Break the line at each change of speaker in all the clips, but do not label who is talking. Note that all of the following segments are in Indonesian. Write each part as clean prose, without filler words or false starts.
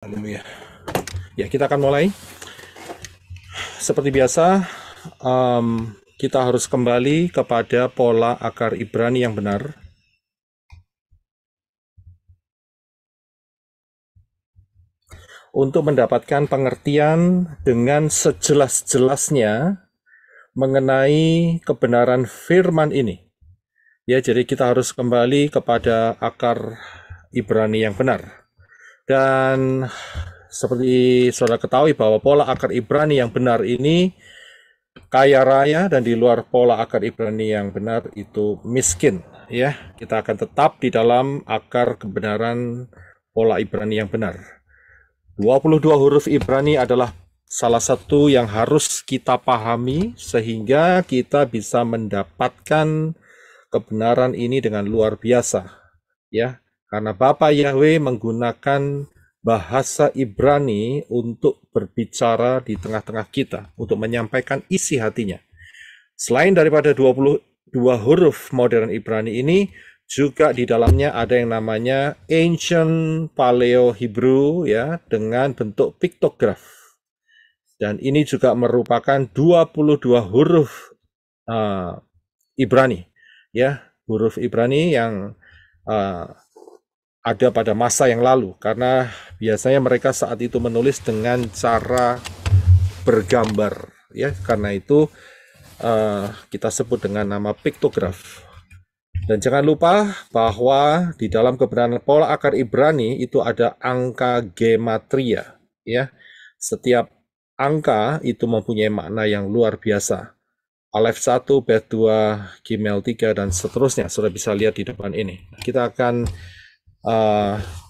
Haleluya. Ya, kita akan mulai. Seperti biasa, kita harus kembali kepada pola akar Ibrani yang benar. Untuk mendapatkan pengertian dengan sejelas-jelasnya mengenai kebenaran firman ini. Ya, jadi kita harus kembali kepada akar Ibrani yang benar. Dan seperti saudara ketahui bahwa pola akar Ibrani yang benar ini kaya raya, dan di luar pola akar Ibrani yang benar itu miskin. Ya, kita akan tetap di dalam akar kebenaran pola Ibrani yang benar. 22 huruf Ibrani adalah salah satu yang harus kita pahami sehingga kita bisa mendapatkan kebenaran ini dengan luar biasa. Ya, karena Bapa Yahweh menggunakan bahasa Ibrani untuk berbicara di tengah-tengah kita, untuk menyampaikan isi hatinya. Selain daripada 22 huruf modern Ibrani ini, juga di dalamnya ada yang namanya Ancient Paleo Hebrew, ya, dengan bentuk piktograf. Dan ini juga merupakan 22 huruf Ibrani, ya, huruf Ibrani yang ada pada masa yang lalu, karena biasanya mereka saat itu menulis dengan cara bergambar, ya, karena itu kita sebut dengan nama piktograf. Dan jangan lupa bahwa di dalam kebenaran pola akar Ibrani itu ada angka gematria, ya. Setiap angka itu mempunyai makna yang luar biasa. Alef 1, Bet 2, Gimel 3, dan seterusnya. Sudah bisa lihat di depan ini. Kita akan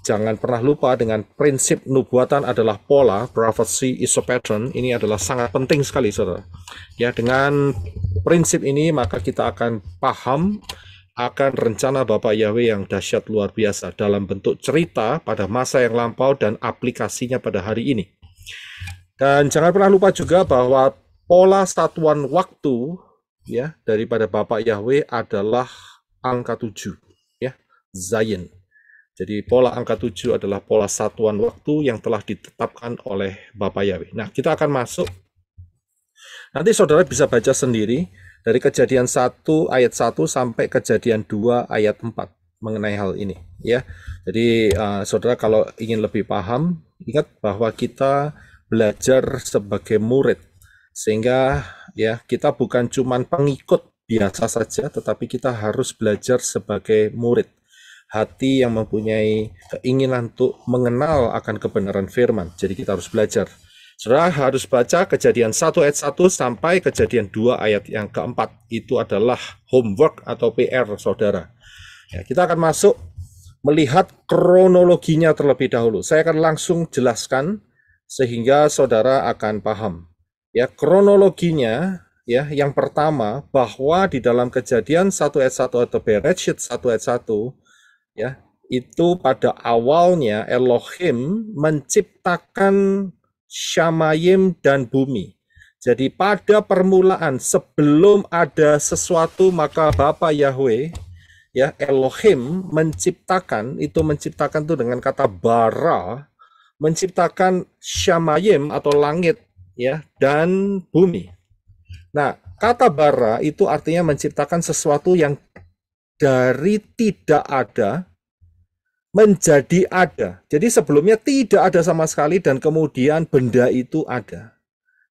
jangan pernah lupa dengan prinsip nubuatan adalah pola, prophecy is a pattern. Ini adalah sangat penting sekali, saudara. Ya, dengan prinsip ini maka kita akan paham akan rencana Bapak Yahweh yang dahsyat luar biasa dalam bentuk cerita pada masa yang lampau dan aplikasinya pada hari ini. Dan jangan pernah lupa juga bahwa pola satuan waktu, ya, daripada Bapak Yahweh adalah angka 7, ya, Zion. Jadi pola angka 7 adalah pola satuan waktu yang telah ditetapkan oleh Bapak Yahweh. Nah, kita akan masuk. Nanti saudara bisa baca sendiri dari Kejadian 1 ayat 1 sampai Kejadian 2 ayat 4 mengenai hal ini, ya. Jadi saudara kalau ingin lebih paham, ingat bahwa kita belajar sebagai murid, sehingga ya kita bukan cuma pengikut biasa saja, tetapi kita harus belajar sebagai murid, hati yang mempunyai keinginan untuk mengenal akan kebenaran firman. Jadi kita harus belajar. Saudara harus baca Kejadian 1 ayat 1 sampai Kejadian 2 ayat yang keempat. Itu adalah homework atau PR saudara. Ya, kita akan masuk melihat kronologinya terlebih dahulu. Saya akan langsung jelaskan sehingga saudara akan paham. Ya, kronologinya, ya, yang pertama bahwa di dalam Kejadian 1 ayat 1 atau Bereshit 1 ayat 1, ya, itu pada awalnya Elohim menciptakan Shamayim dan bumi. Jadi pada permulaan sebelum ada sesuatu maka Bapa Yahweh, ya, Elohim menciptakan itu dengan kata bara, menciptakan Shamayim atau langit, ya, dan bumi. Nah, kata bara itu artinya menciptakan sesuatu yang dari tidak ada menjadi ada. Jadi sebelumnya tidak ada sama sekali dan kemudian benda itu ada.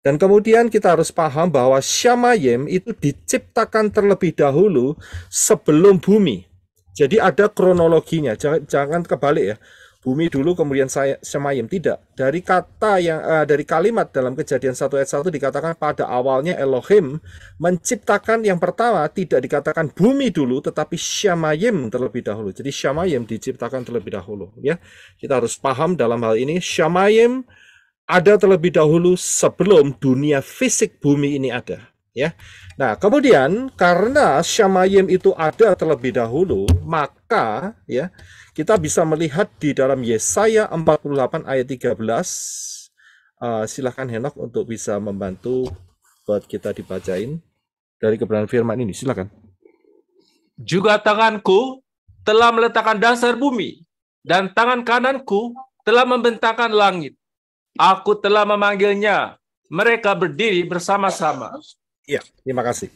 Dan kemudian kita harus paham bahwa Shamayim itu diciptakan terlebih dahulu sebelum bumi. Jadi ada kronologinya. Jangan kebalik ya. Bumi dulu kemudian Shamayim, tidak. Dari kata yang dari kalimat dalam Kejadian 1 ayat 1 dikatakan pada awalnya Elohim menciptakan yang pertama, tidak dikatakan bumi dulu tetapi Shamayim terlebih dahulu. Jadi Shamayim diciptakan terlebih dahulu, ya. Kita harus paham dalam hal ini Shamayim ada terlebih dahulu sebelum dunia fisik bumi ini ada, ya. Nah, kemudian karena Shamayim itu ada terlebih dahulu, maka ya kita bisa melihat di dalam Yesaya 48 ayat 13. Silakan Henok untuk bisa membantu buat kita dibacain dari kebenaran firman ini. Silakan.
Juga tanganku telah meletakkan dasar bumi, dan tangan kananku telah membentangkan langit. Aku telah memanggilnya. Mereka berdiri bersama-sama.
Ya, terima kasih.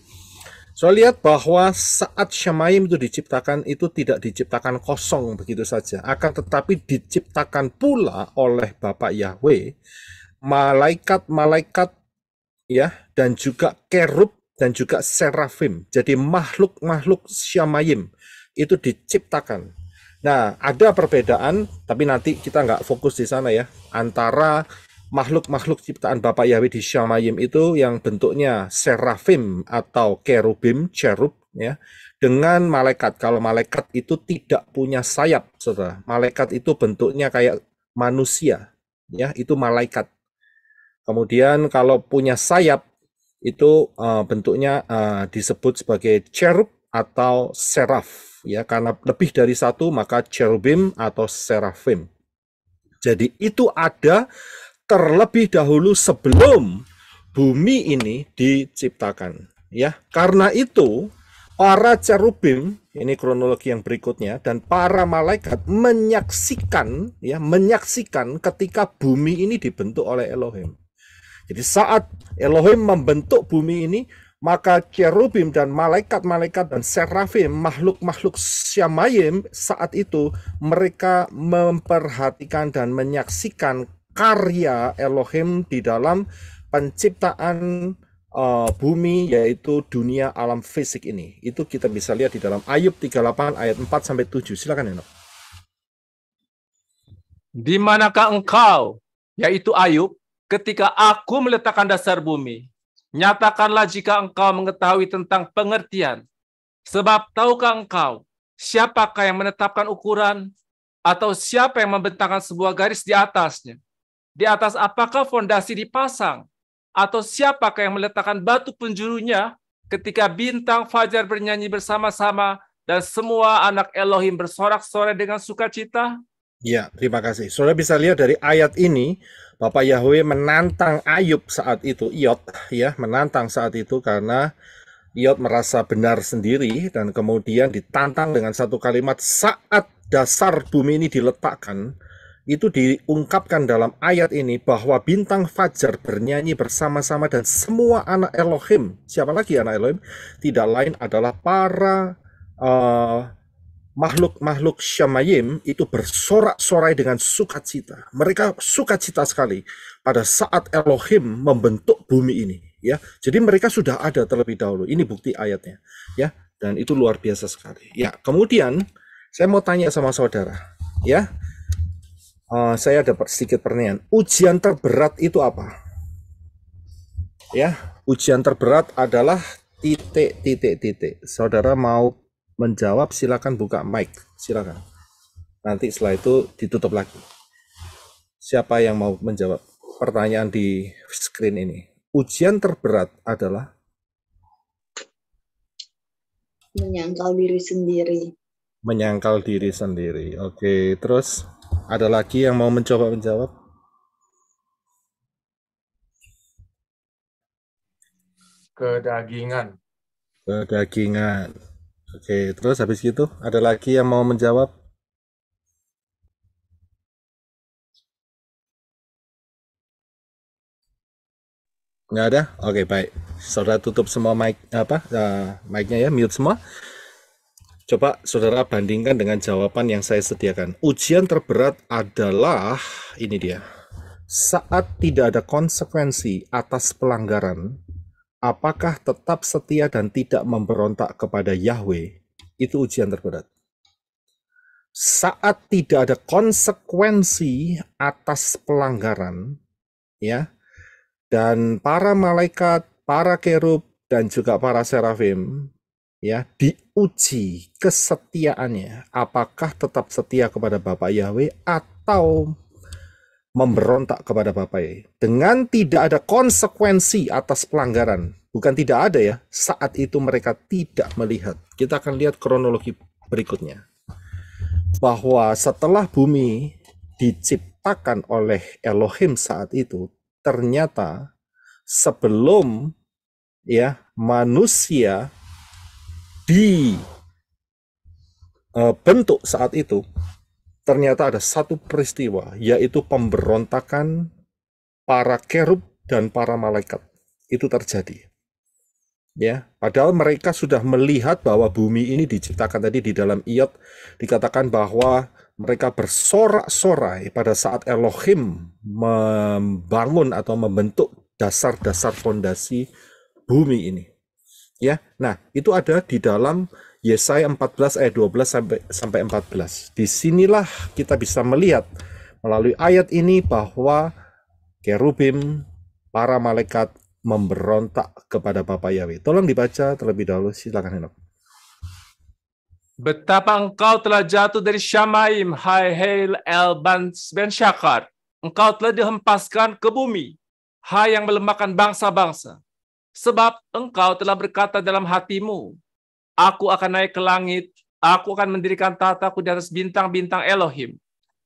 So, lihat bahwa saat Syamayim itu diciptakan, itu tidak diciptakan kosong begitu saja. Akan tetapi diciptakan pula oleh Bapak Yahweh, malaikat-malaikat, ya, dan juga kerub, dan juga serafim. Jadi makhluk-makhluk Syamayim itu diciptakan. Nah, ada perbedaan, tapi nanti kita nggak fokus di sana ya, antara makhluk-makhluk ciptaan Bapak Yahweh di Syamayim itu yang bentuknya serafim atau kerubim, cherub, ya, dengan malaikat. Kalau malaikat itu tidak punya sayap, saudara. Malaikat itu bentuknya kayak manusia, ya, itu malaikat. Kemudian kalau punya sayap itu bentuknya disebut sebagai cherub atau seraf, ya, karena lebih dari satu maka cherubim atau serafim. Jadi itu ada terlebih dahulu sebelum bumi ini diciptakan, ya. Karena itu para cherubim, ini kronologi yang berikutnya, dan para malaikat menyaksikan, ya, menyaksikan ketika bumi ini dibentuk oleh Elohim. Jadi saat Elohim membentuk bumi ini, maka cherubim dan malaikat-malaikat dan serafim, makhluk-makhluk Syamayim saat itu mereka memperhatikan dan menyaksikan karya Elohim di dalam penciptaan bumi, yaitu dunia alam fisik ini. Itu kita bisa lihat di dalam Ayub 38 ayat 4-7. Silakan Eno.
Di manakah engkau, yaitu Ayub, ketika aku meletakkan dasar bumi? Nyatakanlah jika engkau mengetahui tentang pengertian. Sebab tahukah engkau siapakah yang menetapkan ukuran, atau siapa yang membentangkan sebuah garis di atasnya? Di atas apakah fondasi dipasang? Atau siapakah yang meletakkan batu penjurunya ketika bintang fajar bernyanyi bersama-sama dan semua anak Elohim bersorak-sorai dengan sukacita?
Ya, terima kasih. Saudara bisa lihat dari ayat ini, Bapak Yahweh menantang Ayub saat itu, Iot, ya, menantang saat itu karena Iot merasa benar sendiri dan kemudian ditantang dengan satu kalimat saat dasar bumi ini diletakkan. Itu diungkapkan dalam ayat ini bahwa bintang fajar bernyanyi bersama-sama dan semua anak Elohim. Siapa lagi anak Elohim? Tidak lain adalah para makhluk-makhluk Syamayim itu bersorak-sorai dengan sukacita. Mereka sukacita sekali pada saat Elohim membentuk bumi ini, ya. Jadi mereka sudah ada terlebih dahulu. Ini bukti ayatnya, ya. Dan itu luar biasa sekali. Ya, kemudian saya mau tanya sama saudara, ya. Saya dapat sedikit pertanyaan. Ujian terberat itu apa? Ya, ujian terberat adalah titik. Saudara mau menjawab, silakan buka mic, silakan. Nanti setelah itu ditutup lagi. Siapa yang mau menjawab pertanyaan di screen ini? Ujian terberat adalah
menyangkal diri sendiri.
Menyangkal diri sendiri. Oke, terus ada lagi yang mau mencoba menjawab?
Kedagingan.
Kedagingan. Oke, terus habis itu ada lagi yang mau menjawab? Nggak ada? Oke, baik. Saudara tutup semua mic mic-nya ya, mute semua. Coba saudara bandingkan dengan jawaban yang saya sediakan. Ujian terberat adalah ini dia. Saat tidak ada konsekuensi atas pelanggaran, apakah tetap setia dan tidak memberontak kepada Yahweh? Itu ujian terberat. Saat tidak ada konsekuensi atas pelanggaran, ya, dan para malaikat, para kerub, dan juga para serafim, ya, diuji kesetiaannya. Apakah tetap setia kepada Bapak Yahweh atau memberontak kepada Bapak Yahweh? Dengan tidak ada konsekuensi atas pelanggaran. Bukan tidak ada ya, saat itu mereka tidak melihat. Kita akan lihat kronologi berikutnya. Bahwa setelah bumi diciptakan oleh Elohim saat itu, ternyata sebelum ya manusia dibentuk saat itu, ternyata ada satu peristiwa, yaitu pemberontakan para kerub dan para malaikat. Itu terjadi. Ya, padahal mereka sudah melihat bahwa bumi ini diciptakan tadi di dalam Iyyot, dikatakan bahwa mereka bersorak-sorai pada saat Elohim membangun atau membentuk dasar-dasar fondasi bumi ini. Ya, nah itu ada di dalam Yesaya 14 ayat 12 sampai 14. Disinilah kita bisa melihat melalui ayat ini bahwa kerubim, para malaikat memberontak kepada Bapa Yahweh. Tolong dibaca terlebih dahulu, silakan Henok.
Betapa engkau telah jatuh dari Syamaim, hai Hail El Ben Syakar. Engkau telah dihempaskan ke bumi, hai yang melemahkan bangsa-bangsa. Sebab engkau telah berkata dalam hatimu, aku akan naik ke langit, aku akan mendirikan tahtaku di atas bintang-bintang Elohim,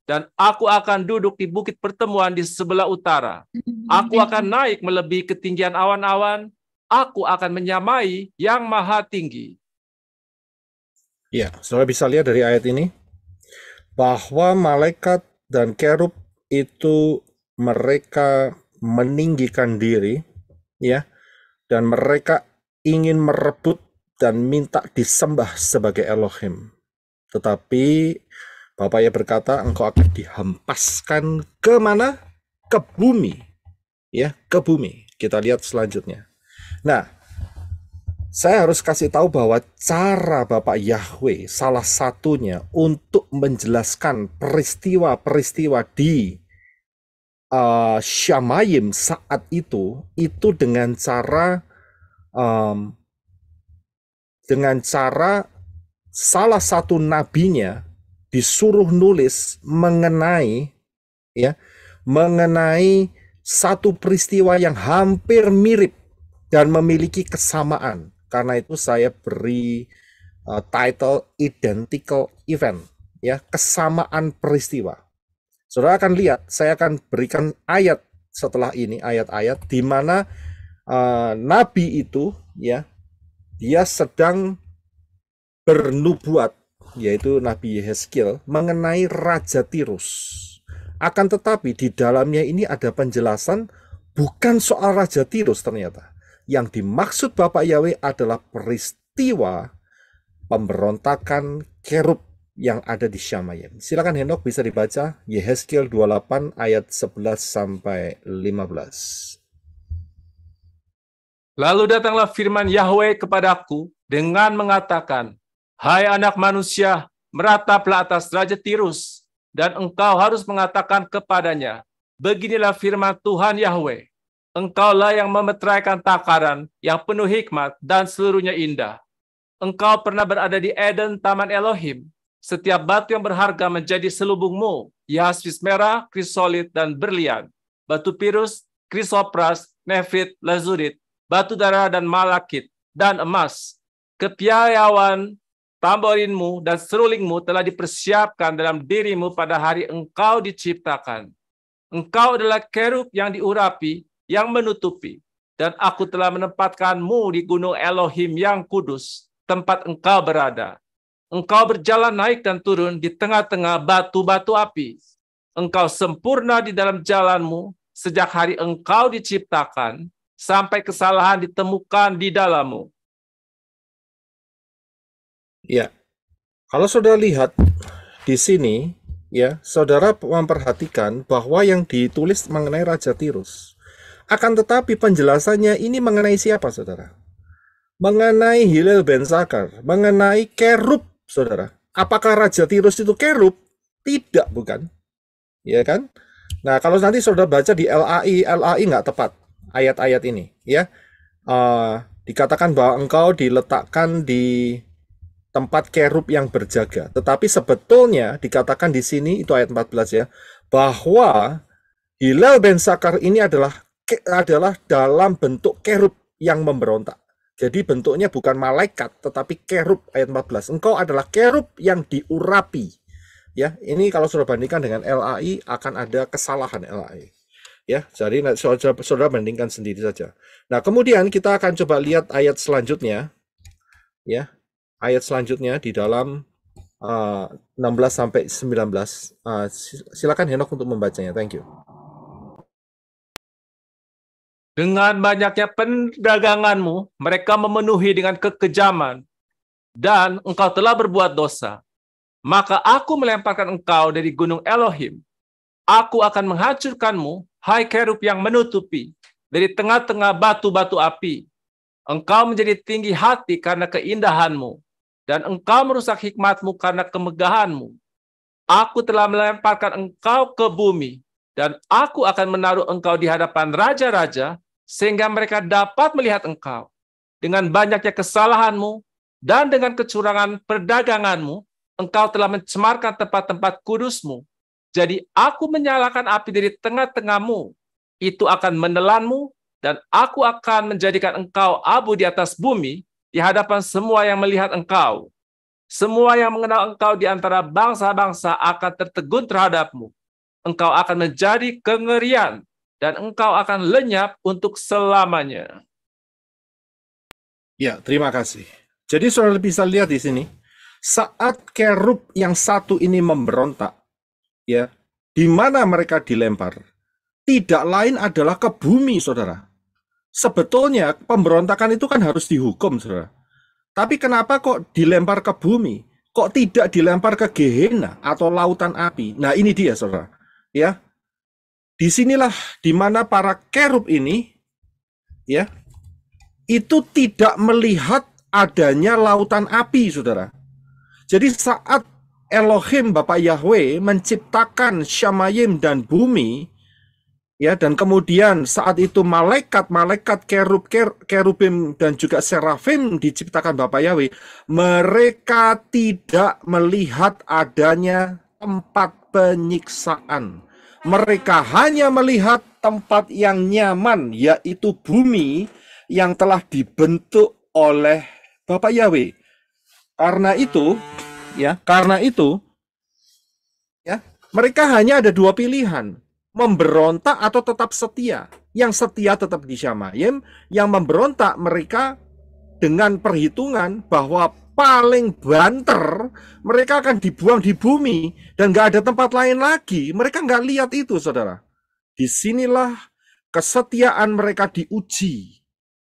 dan aku akan duduk di bukit pertemuan di sebelah utara. Aku akan naik melebihi ketinggian awan-awan, aku akan menyamai yang maha tinggi.
Ya, saudara bisa lihat dari ayat ini, bahwa malaikat dan kerub itu mereka meninggikan diri, ya, dan mereka ingin merebut dan minta disembah sebagai Elohim. Tetapi Bapak ya berkata, engkau akan dihempaskan ke mana? Ke bumi. Ya, ke bumi. Kita lihat selanjutnya. Nah, saya harus kasih tahu bahwa cara Bapak Yahweh salah satunya untuk menjelaskan peristiwa-peristiwa di Syamayim saat itu dengan cara salah satu nabinya disuruh nulis mengenai satu peristiwa yang hampir mirip dan memiliki kesamaan. Karena itu saya beri title identical event, ya, kesamaan peristiwa. Saudara akan lihat, saya akan berikan ayat setelah ini, ayat-ayat di mana nabi itu, ya, dia sedang bernubuat, yaitu Nabi Yehezkiel, mengenai Raja Tirus. Akan tetapi di dalamnya ini ada penjelasan bukan soal Raja Tirus ternyata. Yang dimaksud Bapak Yahweh adalah peristiwa pemberontakan kerub yang ada di Syamayim. Silakan Henok, bisa dibaca Yehezkiel 28 ayat 11 sampai 15.
Lalu datanglah firman Yahweh kepadaku dengan mengatakan, hai anak manusia, merataplah atas Raja Tirus, dan engkau harus mengatakan kepadanya, beginilah firman Tuhan Yahweh, engkaulah yang memeteraikan takaran yang penuh hikmat dan seluruhnya indah. Engkau pernah berada di Eden, taman Elohim. Setiap batu yang berharga menjadi selubungmu, yaspis merah, krisolit, dan berlian. Batu pirus, krisopras, nefrit, lazurit, batu darah, dan malakit, dan emas. Kepiawaian tamborinmu dan serulingmu telah dipersiapkan dalam dirimu pada hari engkau diciptakan. Engkau adalah kerub yang diurapi, yang menutupi, dan aku telah menempatkanmu di gunung Elohim yang kudus, tempat engkau berada. Engkau berjalan naik dan turun di tengah-tengah batu-batu api. Engkau sempurna di dalam jalanmu sejak hari engkau diciptakan, sampai kesalahan ditemukan di dalammu.
Ya, kalau saudara lihat di sini, ya, saudara memperhatikan bahwa yang ditulis mengenai Raja Tirus. Akan tetapi penjelasannya ini mengenai siapa, saudara? Mengenai Hillel ben Zakar, mengenai kerub, saudara. Apakah Raja Tirus itu kerub? Tidak, bukan. Ya kan? Nah, kalau nanti saudara baca di LAI nggak tepat ayat-ayat ini, ya. Dikatakan bahwa engkau diletakkan di tempat kerub yang berjaga. Tetapi sebetulnya dikatakan di sini, itu ayat 14 ya, bahwa Hillel ben Zakar ini adalah dalam bentuk kerub yang memberontak. Jadi bentuknya bukan malaikat, tetapi kerub, ayat 14. Engkau adalah kerub yang diurapi. Ya, ini kalau saudara bandingkan dengan LAI, akan ada kesalahan LAI. Ya, jadi saudara bandingkan sendiri saja. Nah, kemudian kita akan coba lihat ayat selanjutnya. Ya, ayat selanjutnya di dalam 16 sampai 19. Silakan Henok untuk membacanya. Thank you.
Dengan banyaknya perdaganganmu, mereka memenuhi dengan kekejaman, dan engkau telah berbuat dosa. Maka aku melemparkan engkau dari gunung Elohim. Aku akan menghancurkanmu, hai kerub yang menutupi, dari tengah-tengah batu-batu api. Engkau menjadi tinggi hati karena keindahanmu, dan engkau merusak hikmatmu karena kemegahanmu. Aku telah melemparkan engkau ke bumi, dan aku akan menaruh engkau di hadapan raja-raja, sehingga mereka dapat melihat engkau. Dengan banyaknya kesalahanmu, dan dengan kecurangan perdaganganmu, engkau telah mencemarkan tempat-tempat kudusmu. Jadi aku menyalakan api dari tengah-tengahmu. Itu akan menelanmu, dan aku akan menjadikan engkau abu di atas bumi, di hadapan semua yang melihat engkau. Semua yang mengenal engkau di antara bangsa-bangsa akan tertegun terhadapmu. Engkau akan menjadi kengerian, dan engkau akan lenyap untuk selamanya.
Ya, terima kasih. Jadi saudara bisa lihat di sini, saat kerub yang satu ini memberontak, ya, di mana mereka dilempar, tidak lain adalah ke bumi, saudara. Sebetulnya pemberontakan itu kan harus dihukum, saudara. Tapi kenapa kok dilempar ke bumi? Kok tidak dilempar ke Gehenna atau lautan api? Nah, ini dia, saudara. Ya, disinilah di mana para kerub ini, ya, itu tidak melihat adanya lautan api, saudara. Jadi saat Elohim Bapak Yahweh menciptakan Shamayim dan bumi, ya, dan kemudian saat itu malaikat kerubim dan juga serafim diciptakan Bapak Yahweh, mereka tidak melihat adanya tempat penyiksaan. Mereka hanya melihat tempat yang nyaman, yaitu bumi yang telah dibentuk oleh Bapak Yahweh. Karena itu, ya, mereka hanya ada dua pilihan, memberontak atau tetap setia. Yang setia tetap di Shamayim, yang memberontak mereka dengan perhitungan bahwa paling banter mereka akan dibuang di bumi dan nggak ada tempat lain lagi. Mereka nggak lihat itu, saudara. Disinilah kesetiaan mereka diuji.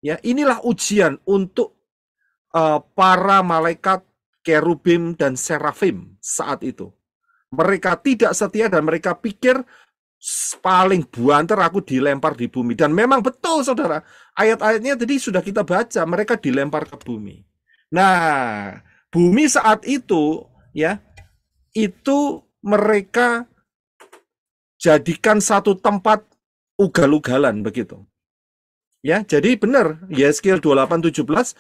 Ya, inilah ujian untuk para malaikat kerubim dan serafim saat itu. Mereka tidak setia dan mereka pikir paling banter aku dilempar di bumi. Dan memang betul, saudara. Ayat-ayatnya tadi sudah kita baca, mereka dilempar ke bumi. Nah, bumi saat itu, ya, itu mereka jadikan satu tempat ugal-ugalan begitu. Ya, jadi benar, Yeskiel 28:17,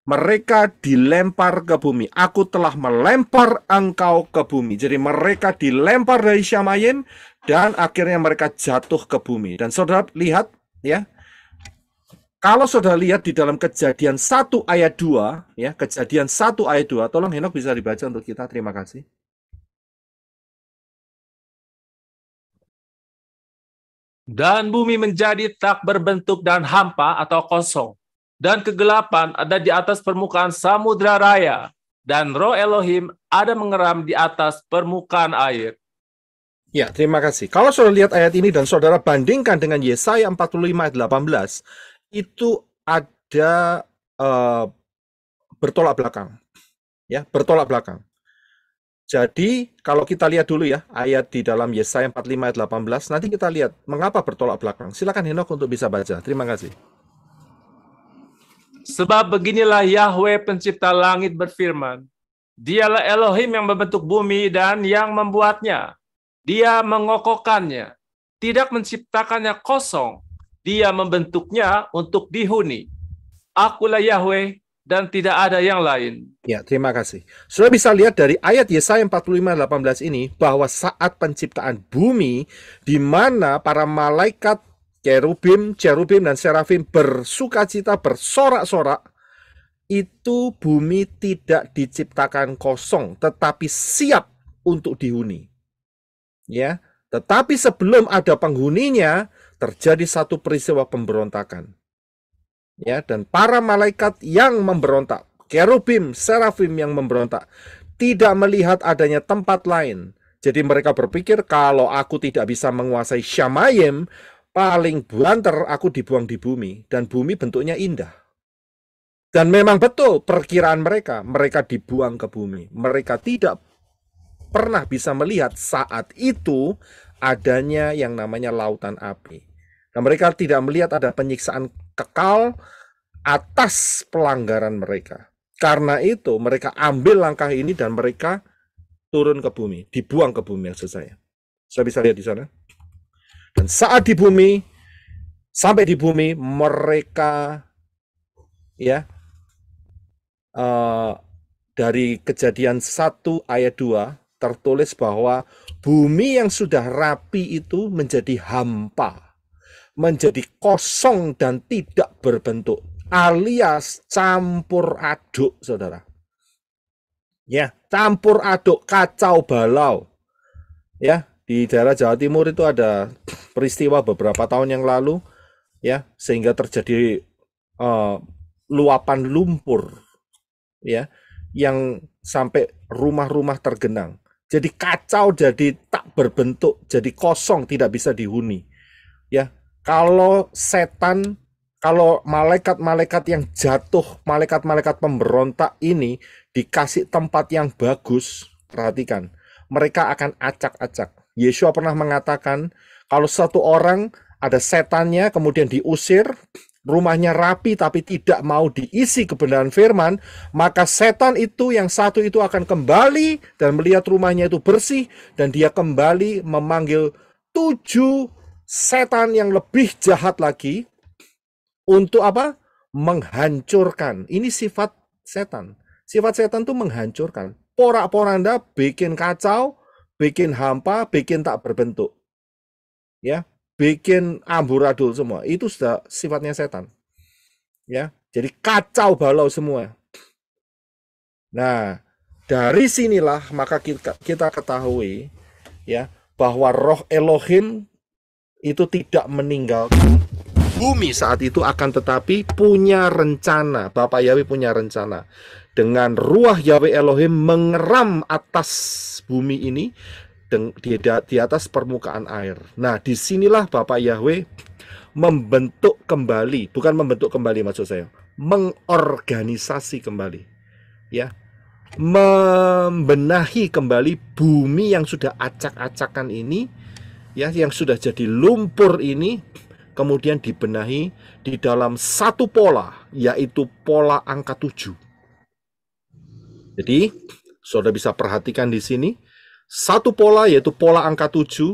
mereka dilempar ke bumi. Aku telah melempar engkau ke bumi. Jadi mereka dilempar dari Shamayim dan akhirnya mereka jatuh ke bumi. Dan saudara lihat, ya, kalau saudara lihat di dalam Kejadian 1 ayat 2, ya, Kejadian 1 ayat 2, tolong Henok bisa dibaca untuk kita, terima kasih.
Dan bumi menjadi tak berbentuk dan hampa atau kosong, dan kegelapan ada di atas permukaan samudra raya, dan roh Elohim ada mengeram di atas permukaan air.
Ya, terima kasih. Kalau saudara lihat ayat ini dan saudara bandingkan dengan Yesaya 45 ayat 18, itu ada bertolak belakang. Ya, bertolak belakang. Jadi, kalau kita lihat dulu ya, ayat di dalam Yesaya 45 ayat 18, nanti kita lihat mengapa bertolak belakang. Silakan Henok untuk bisa baca. Terima kasih.
Sebab beginilah Yahweh pencipta langit berfirman, Dialah Elohim yang membentuk bumi dan yang membuatnya. Dia mengokohkannya, tidak menciptakannya kosong. Dia membentuknya untuk dihuni. Akulah Yahweh dan tidak ada yang lain.
Ya, terima kasih. Sudah bisa lihat dari ayat Yesaya 45:18 ini bahwa saat penciptaan bumi, di mana para malaikat kerubim, cherubim, dan serafim bersukacita, bersorak-sorak, itu bumi tidak diciptakan kosong, tetapi siap untuk dihuni. Ya, tetapi sebelum ada penghuninya, terjadi satu peristiwa pemberontakan. Ya, dan para malaikat yang memberontak, kerubim, serafim yang memberontak, tidak melihat adanya tempat lain. Jadi mereka berpikir kalau aku tidak bisa menguasai Shamayim, paling banter aku dibuang di bumi. Dan bumi bentuknya indah. Dan memang betul perkiraan mereka dibuang ke bumi. Mereka tidak pernah bisa melihat saat itu adanya yang namanya lautan api. Nah, mereka tidak melihat ada penyiksaan kekal atas pelanggaran mereka. Karena itu mereka ambil langkah ini dan mereka turun ke bumi, dibuang ke bumi maksud saya. Saya bisa lihat di sana. Dan saat di bumi, sampai di bumi mereka ya dari Kejadian 1 ayat 2 tertulis bahwa bumi yang sudah rapi itu menjadi hampa, menjadi kosong dan tidak berbentuk, alias campur aduk, saudara. Ya, campur aduk, kacau balau. Ya, di daerah Jawa Timur itu ada peristiwa beberapa tahun yang lalu, ya, sehingga terjadi luapan lumpur, ya, yang sampai rumah-rumah tergenang. Jadi kacau, jadi tak berbentuk, jadi kosong, tidak bisa dihuni. Ya, kalau setan, kalau malaikat-malaikat yang jatuh, malaikat-malaikat pemberontak ini dikasih tempat yang bagus, perhatikan, mereka akan acak-acak. Yesua pernah mengatakan, kalau satu orang ada setannya, kemudian diusir, rumahnya rapi tapi tidak mau diisi kebenaran firman, maka setan itu yang satu itu akan kembali dan melihat rumahnya itu bersih, dan dia kembali memanggil 7 setan yang lebih jahat lagi untuk apa? Menghancurkan. Ini sifat setan. Sifat setan itu menghancurkan. Porak-poranda, bikin kacau, bikin hampa, bikin tak berbentuk. Ya, bikin amburadul semua. Itu sudah sifatnya setan. Ya, jadi kacau balau semua. Nah, dari sinilah maka kita ketahui ya bahwa roh Elohim itu tidak meninggalkan bumi saat itu, akan tetapi punya rencana. Bapak Yahweh punya rencana. Dengan ruah Yahweh Elohim mengeram atas bumi ini di atas permukaan air. Nah, disinilah Bapak Yahweh membentuk kembali, bukan membentuk kembali maksud saya, mengorganisasi kembali, ya, membenahi kembali bumi yang sudah acak-acakan ini, ya, yang sudah jadi lumpur ini, kemudian dibenahi di dalam satu pola, yaitu pola angka 7. Jadi, saudara bisa perhatikan di sini, satu pola yaitu pola angka 7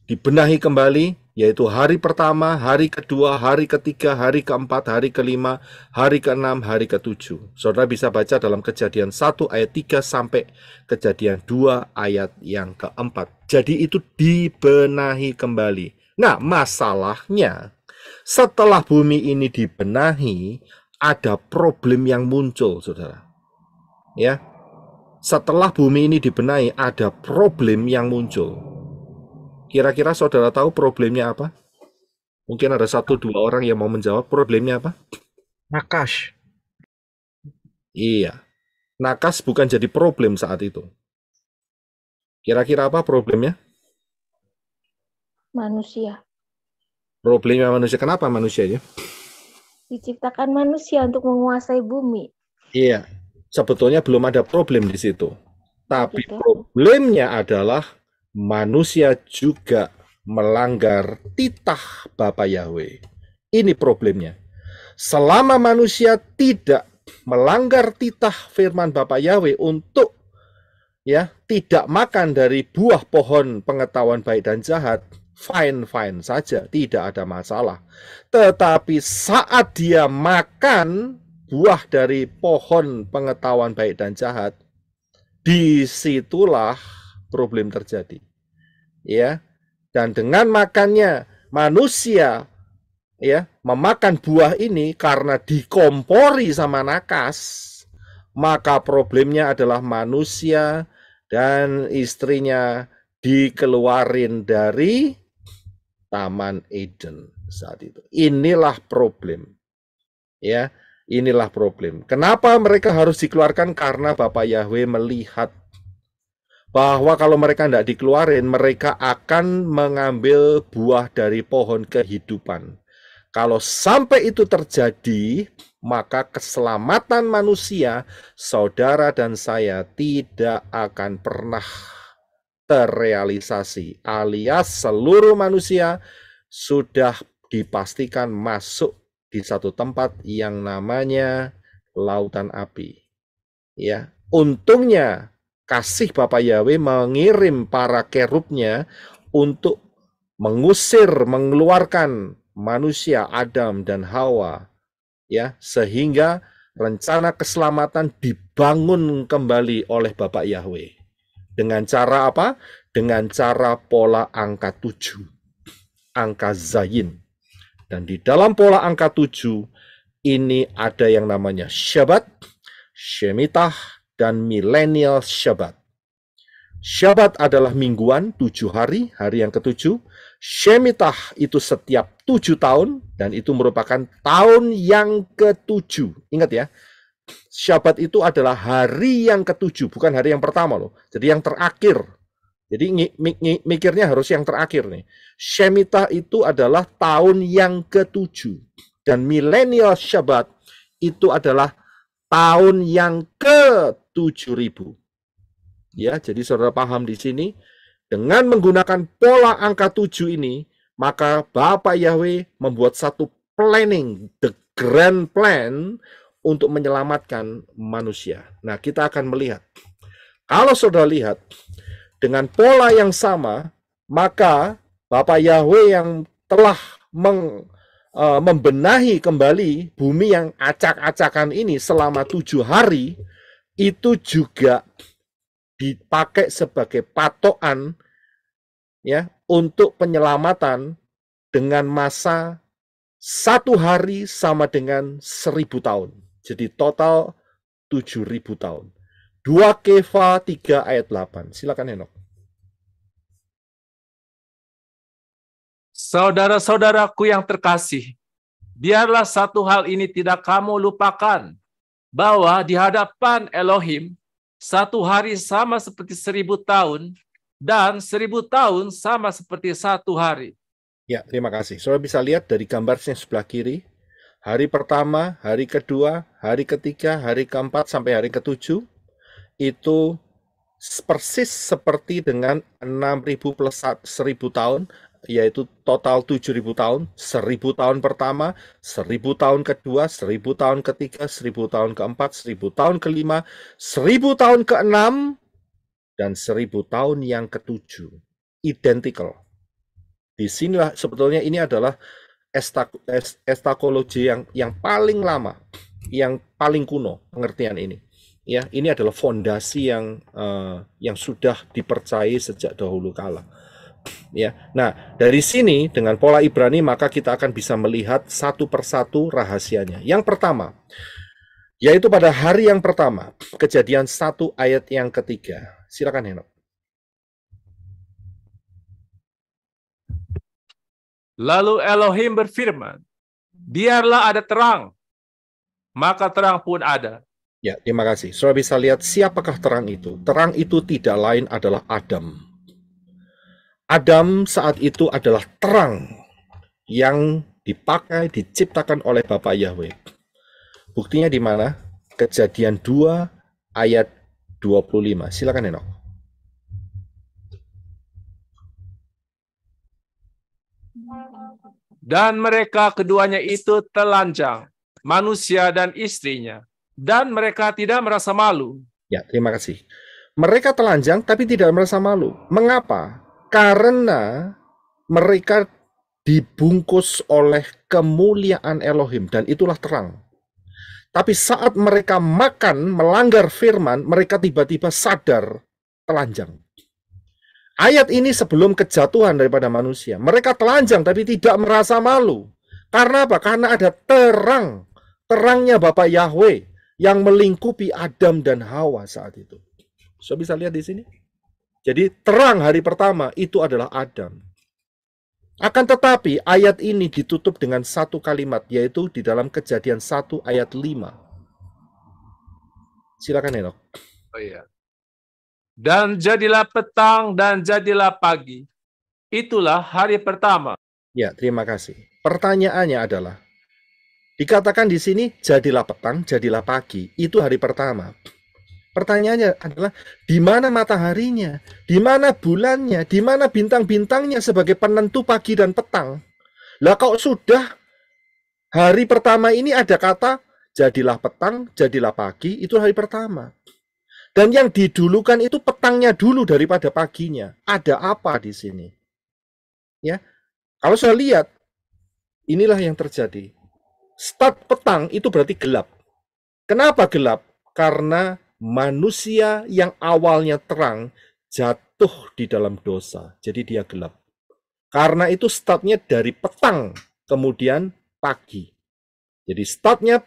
dibenahi kembali, yaitu hari pertama, hari kedua, hari ketiga, hari keempat, hari kelima, hari keenam, hari ketujuh. Saudara bisa baca dalam Kejadian 1 ayat 3 sampai Kejadian 2 ayat yang keempat. Jadi itu dibenahi kembali. Nah, masalahnya setelah bumi ini dibenahi, ada problem yang muncul, saudara. Ya, setelah bumi ini dibenahi, ada problem yang muncul. Kira-kira saudara tahu problemnya apa? Mungkin ada 1-2 orang yang mau menjawab. Problemnya apa?
Nakas.
Iya, nakas bukan jadi problem saat itu. Kira-kira apa problemnya?
Manusia.
Problemnya manusia. Kenapa manusia ya?
Diciptakan manusia untuk menguasai bumi.
Iya, sebetulnya belum ada problem di situ. Tapi
Gitu.
problemnya adalah manusia juga melanggar titah Bapa Yahweh. Ini problemnya. Selama manusia tidak melanggar titah firman Bapa Yahweh untuk ya tidak makan dari buah pohon pengetahuan baik dan jahat, fine saja, tidak ada masalah. Tetapi saat dia makan buah dari pohon pengetahuan baik dan jahat, disitulah problem terjadi. Ya, dan dengan makannya manusia ya memakan buah ini karena dikompori sama nakas, maka problemnya adalah manusia dan istrinya dikeluarin dari Taman Eden saat itu. Inilah problem. Ya, Inilah problem. Kenapa mereka harus dikeluarkan? Karena Bapak Yahweh melihat bahwa kalau mereka tidak dikeluarin, mereka akan mengambil buah dari pohon kehidupan. Kalau sampai itu terjadi, maka keselamatan manusia, saudara dan saya, tidak akan pernah terrealisasi. Alias seluruh manusia sudah dipastikan masuk di satu tempat yang namanya lautan api. Ya, untungnya kasih Bapak Yahweh mengirim para kerubnya untuk mengusir, mengeluarkan manusia Adam dan Hawa, ya, sehingga rencana keselamatan dibangun kembali oleh Bapak Yahweh. Dengan cara apa? Dengan cara pola angka 7, angka Zayin. Dan di dalam pola angka 7 ini ada yang namanya Syabat, Shemitah, dan Millennial Syabat. Syabat adalah mingguan, 7 hari, hari yang ke-7. Shemitah itu setiap 7 tahun, dan itu merupakan tahun yang ke-7. Ingat ya, Syabat itu adalah hari yang ke-7, bukan hari yang pertama loh. Jadi yang terakhir. Jadi mikirnya harus yang terakhir nih. Shemitah itu adalah tahun yang ke-7. Dan Millennial Syabat itu adalah tahun yang ke-7.000. Ya, jadi saudara paham di sini, dengan menggunakan pola angka 7 ini, maka Bapak Yahweh membuat satu planning, the grand plan, untuk menyelamatkan manusia. Nah, kita akan melihat. Kalau saudara lihat, dengan pola yang sama, maka Bapak Yahweh yang telah membenahi kembali bumi yang acak-acakan ini selama 7 hari, itu juga dipakai sebagai patokan ya untuk penyelamatan dengan masa 1 hari sama dengan 1000 tahun. Jadi total 7.000 tahun. 2 Kefa 3 ayat 8. Silakan Henok.
Saudara-saudaraku yang terkasih, biarlah satu hal ini tidak kamu lupakan, bahwa di hadapan Elohim, 1 hari sama seperti 1000 tahun, dan 1000 tahun sama seperti 1 hari.
Ya, terima kasih. Saudara bisa lihat dari gambarnya sebelah kiri, hari pertama, hari kedua, hari ketiga, hari keempat, sampai hari ke-7, itu persis seperti dengan 6.000 plus 1.000 tahun, yaitu total 7.000 tahun, 1.000 tahun pertama, 1.000 tahun kedua, 1.000 tahun ketiga, 1.000 tahun keempat, 1.000 tahun kelima, 1.000 tahun keenam, dan 1.000 tahun yang ke-7. Identical. Di sinilah sebetulnya ini adalah estakologi yang paling lama, yang paling kuno pengertian ini. Ya, ini adalah fondasi yang sudah dipercayai sejak dahulu kala. Ya, nah dari sini dengan pola Ibrani maka kita akan bisa melihat satu persatu rahasianya. Yang pertama, yaitu pada hari yang pertama, Kejadian 1 ayat yang ketiga. Silakan Henok.
Lalu Elohim berfirman, biarlah ada terang, maka terang pun ada.
Ya, terima kasih. Saudara bisa lihat siapakah terang itu. Terang itu tidak lain adalah Adam. Adam saat itu adalah terang yang dipakai, diciptakan oleh Bapak Yahweh. Buktinya di mana? Kejadian 2 ayat 25. Silakan Henok.
Dan mereka keduanya itu telanjang, manusia dan istrinya, dan mereka tidak merasa malu.
Ya, terima kasih. Mereka telanjang tapi tidak merasa malu. Mengapa? Karena mereka dibungkus oleh kemuliaan Elohim dan itulah terang. Tapi saat mereka makan, melanggar firman, mereka tiba-tiba sadar telanjang. Ayat ini sebelum kejatuhan daripada manusia. Mereka telanjang tapi tidak merasa malu. Karena apa? Karena ada terang. Terangnya Bapak Yahweh yang melingkupi Adam dan Hawa saat itu. So, bisa lihat di sini. Jadi terang hari pertama itu adalah Adam. Akan tetapi ayat ini ditutup dengan satu kalimat, yaitu di dalam Kejadian 1 ayat 5. Silakan Henok.
Oh iya. Dan jadilah petang dan jadilah pagi. Itulah hari pertama.
Ya, terima kasih. Pertanyaannya adalah, dikatakan di sini jadilah petang, jadilah pagi. Itu hari pertama. Pertanyaannya adalah, di mana mataharinya? Di mana bulannya? Di mana bintang-bintangnya sebagai penentu pagi dan petang? Lah kok sudah hari pertama ini ada kata, jadilah petang, jadilah pagi, itu hari pertama. Dan yang didulukan itu petangnya dulu daripada paginya. Ada apa di sini? Ya, kalau saya lihat, inilah yang terjadi. Start petang itu berarti gelap. Kenapa gelap? Karena manusia yang awalnya terang jatuh di dalam dosa. Jadi dia gelap. Karena itu startnya dari petang, kemudian pagi. Jadi startnya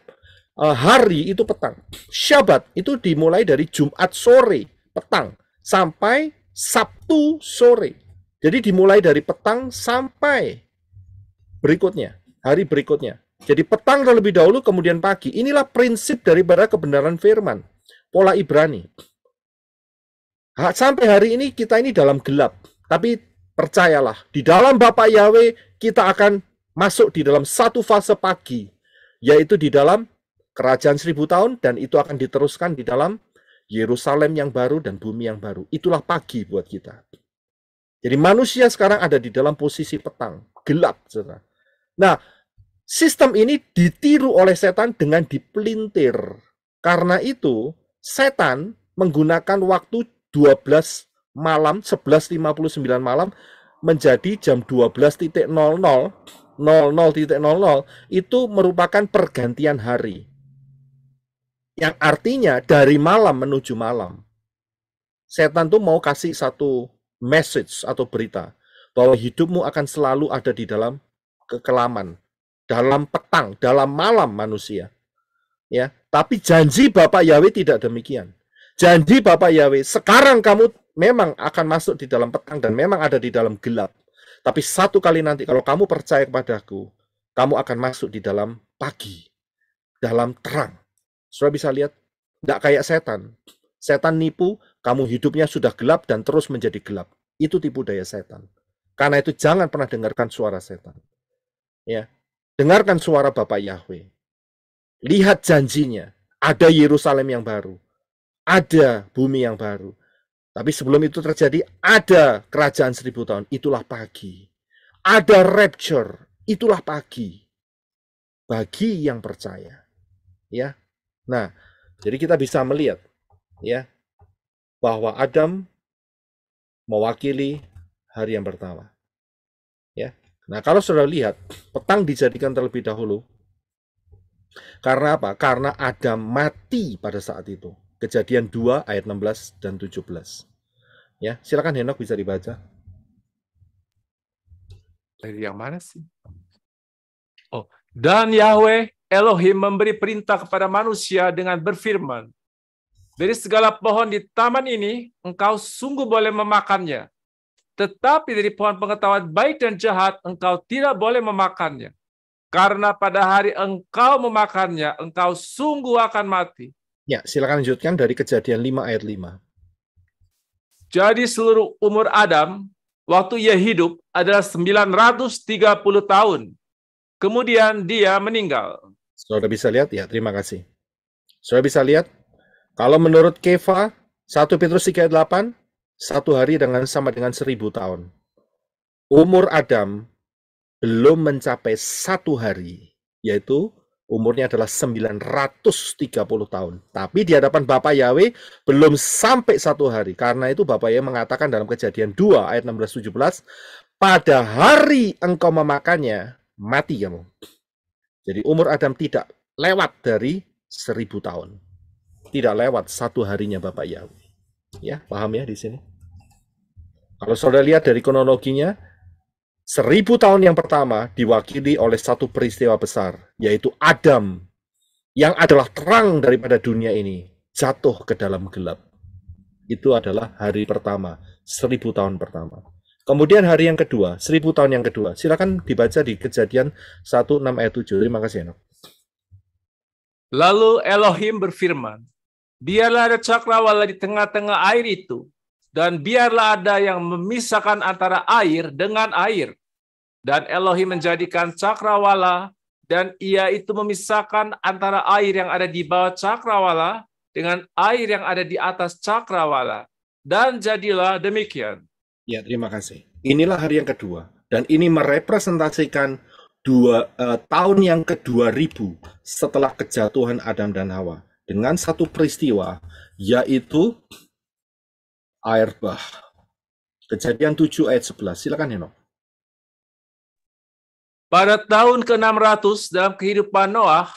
hari itu petang. Syabat itu dimulai dari Jumat sore, petang, sampai Sabtu sore. Jadi dimulai dari petang sampai berikutnya, hari berikutnya. Jadi petang terlebih dahulu, kemudian pagi. Inilah prinsip daripada kebenaran firman. Pola Ibrani. Sampai hari ini kita ini dalam gelap. Tapi percayalah, di dalam Bapa Yahweh kita akan masuk di dalam satu fase pagi. Yaitu di dalam kerajaan 1000 tahun, dan itu akan diteruskan di dalam Yerusalem yang baru dan bumi yang baru. Itulah pagi buat kita. Jadi manusia sekarang ada di dalam posisi petang. Gelap, saudara. Nah, sistem ini ditiru oleh setan dengan dipelintir. Karena itu, setan menggunakan waktu 12 malam, 11.59 malam, menjadi jam 12.00, 00.00, itu merupakan pergantian hari. Yang artinya dari malam menuju malam. Setan tuh mau kasih satu message atau berita, bahwa hidupmu akan selalu ada di dalam kekelaman, dalam petang, dalam malam manusia. Ya, tapi janji Bapak Yahweh tidak demikian. Janji Bapak Yahweh, sekarang kamu memang akan masuk di dalam petang dan memang ada di dalam gelap. Tapi satu kali nanti kalau kamu percaya kepadaku, kamu akan masuk di dalam pagi, dalam terang. Saudara bisa lihat, tidak kayak setan. Setan nipu, kamu hidupnya sudah gelap dan terus menjadi gelap. Itu tipu daya setan. Karena itu jangan pernah dengarkan suara setan. Ya, dengarkan suara Bapak Yahweh. Lihat janjinya, ada Yerusalem yang baru, ada bumi yang baru. Tapi sebelum itu terjadi, ada kerajaan 1000 tahun, itulah pagi. Ada rapture, itulah pagi. Bagi yang percaya. Ya. Nah, jadi kita bisa melihat ya bahwa Adam mewakili hari yang pertama. Ya. Nah, kalau saudara lihat, petang dijadikan terlebih dahulu. Karena apa? Karena Adam mati pada saat itu. Kejadian 2 ayat 16 dan 17. Ya, silakan Henok bisa dibaca.
Dari yang mana sih? Oh, dan Yahweh Elohim memberi perintah kepada manusia dengan berfirman, dari segala pohon di taman ini engkau sungguh boleh memakannya, tetapi dari pohon pengetahuan baik dan jahat engkau tidak boleh memakannya. Karena pada hari engkau memakannya, engkau sungguh akan mati.
Ya, silakan lanjutkan dari Kejadian 5 ayat 5.
Jadi seluruh umur Adam, waktu ia hidup adalah 930 tahun. Kemudian dia meninggal.
Saudara bisa lihat? Ya, terima kasih. Saudara bisa lihat? Kalau menurut Kefa, 1 Petrus 3 ayat 8, satu hari sama dengan 1000 tahun. Umur Adam belum mencapai satu hari, yaitu umurnya adalah 930 tahun. Tapi di hadapan Bapak Yahweh belum sampai satu hari. Karena itu Bapak Yahweh mengatakan dalam Kejadian 2 ayat 16-17, pada hari engkau memakannya, mati kamu. Jadi umur Adam tidak lewat dari 1000 tahun. Tidak lewat satu harinya Bapak Yahweh. Ya, paham ya di sini? Kalau saudara lihat dari kronologinya, 1000 tahun yang pertama diwakili oleh satu peristiwa besar, yaitu Adam, yang adalah terang daripada dunia ini, jatuh ke dalam gelap. Itu adalah hari pertama, 1000 tahun pertama. Kemudian hari yang kedua, 1000 tahun yang kedua. Silakan dibaca di Kejadian 1:6 ayat 7. Terima kasih, Henok.
Lalu Elohim berfirman, biarlah ada cakrawala di tengah-tengah air itu, dan biarlah ada yang memisahkan antara air dengan air. Dan Elohim menjadikan cakrawala, dan ia itu memisahkan antara air yang ada di bawah cakrawala dengan air yang ada di atas cakrawala. Dan jadilah demikian.
Ya, terima kasih. Inilah hari yang kedua. Dan ini merepresentasikan tahun yang ke-2000 setelah kejatuhan Adam dan Hawa. Dengan satu peristiwa, yaitu air bah. Kejadian 7 ayat 11. Silakan, Henok.
Pada tahun ke-600 dalam kehidupan Noah,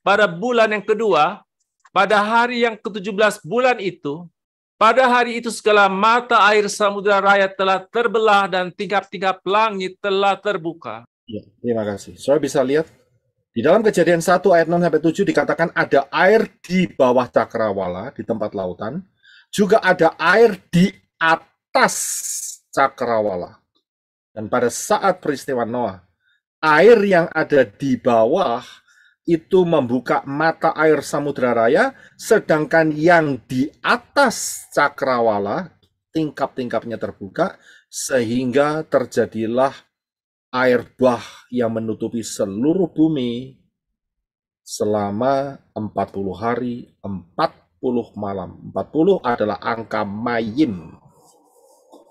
pada bulan yang kedua, pada hari yang ke-17 bulan itu, pada hari itu segala mata air samudera raya telah terbelah dan tingkap-tingkap langit telah terbuka.
Ya, terima kasih. Saudara bisa lihat, di dalam Kejadian 1 ayat 6-7 dikatakan ada air di bawah cakrawala, di tempat lautan. Juga ada air di atas cakrawala. Dan pada saat peristiwa Noah, air yang ada di bawah itu membuka mata air samudera raya, sedangkan yang di atas cakrawala, tingkap-tingkapnya terbuka, sehingga terjadilah air bah yang menutupi seluruh bumi selama 40 hari, 40 malam. 40 adalah angka mayim,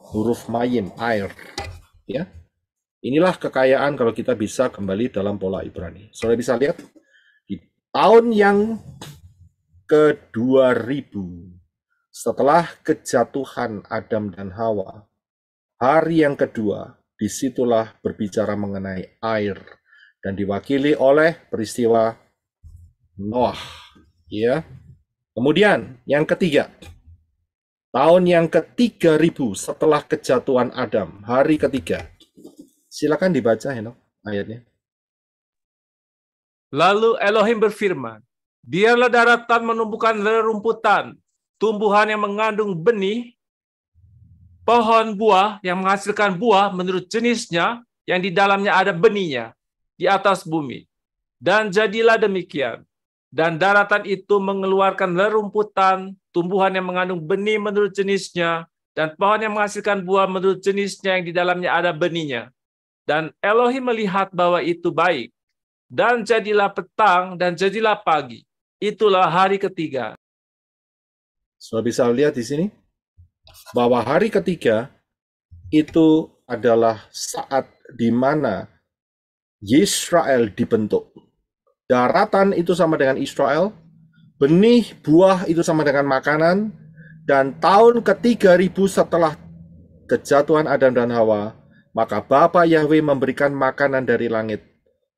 huruf mayim, air. Ya. Inilah kekayaan kalau kita bisa kembali dalam pola Ibrani. Saudara bisa lihat, di tahun yang ke-2000, setelah kejatuhan Adam dan Hawa, hari yang kedua, disitulah berbicara mengenai air, dan diwakili oleh peristiwa Noah. Ya. Kemudian, yang ketiga, tahun yang ke-3000 setelah kejatuhan Adam, hari ketiga. Silakan dibaca, Henok, ayatnya.
Lalu Elohim berfirman, biarlah daratan menumbuhkan rerumputan, tumbuhan yang mengandung benih, pohon buah yang menghasilkan buah menurut jenisnya, yang di dalamnya ada benihnya, di atas bumi. Dan jadilah demikian. Dan daratan itu mengeluarkan rerumputan, tumbuhan yang mengandung benih menurut jenisnya, dan pohon yang menghasilkan buah menurut jenisnya yang di dalamnya ada benihnya. Dan Elohim melihat bahwa itu baik. Dan jadilah petang dan jadilah pagi. Itulah hari ketiga.
Sudah bisa lihat di sini bahwa hari ketiga itu adalah saat di mana Yisrael dibentuk. Daratan itu sama dengan Israel, benih buah itu sama dengan makanan, dan tahun ke-3000 setelah kejatuhan Adam dan Hawa, maka Bapa Yahweh memberikan makanan dari langit.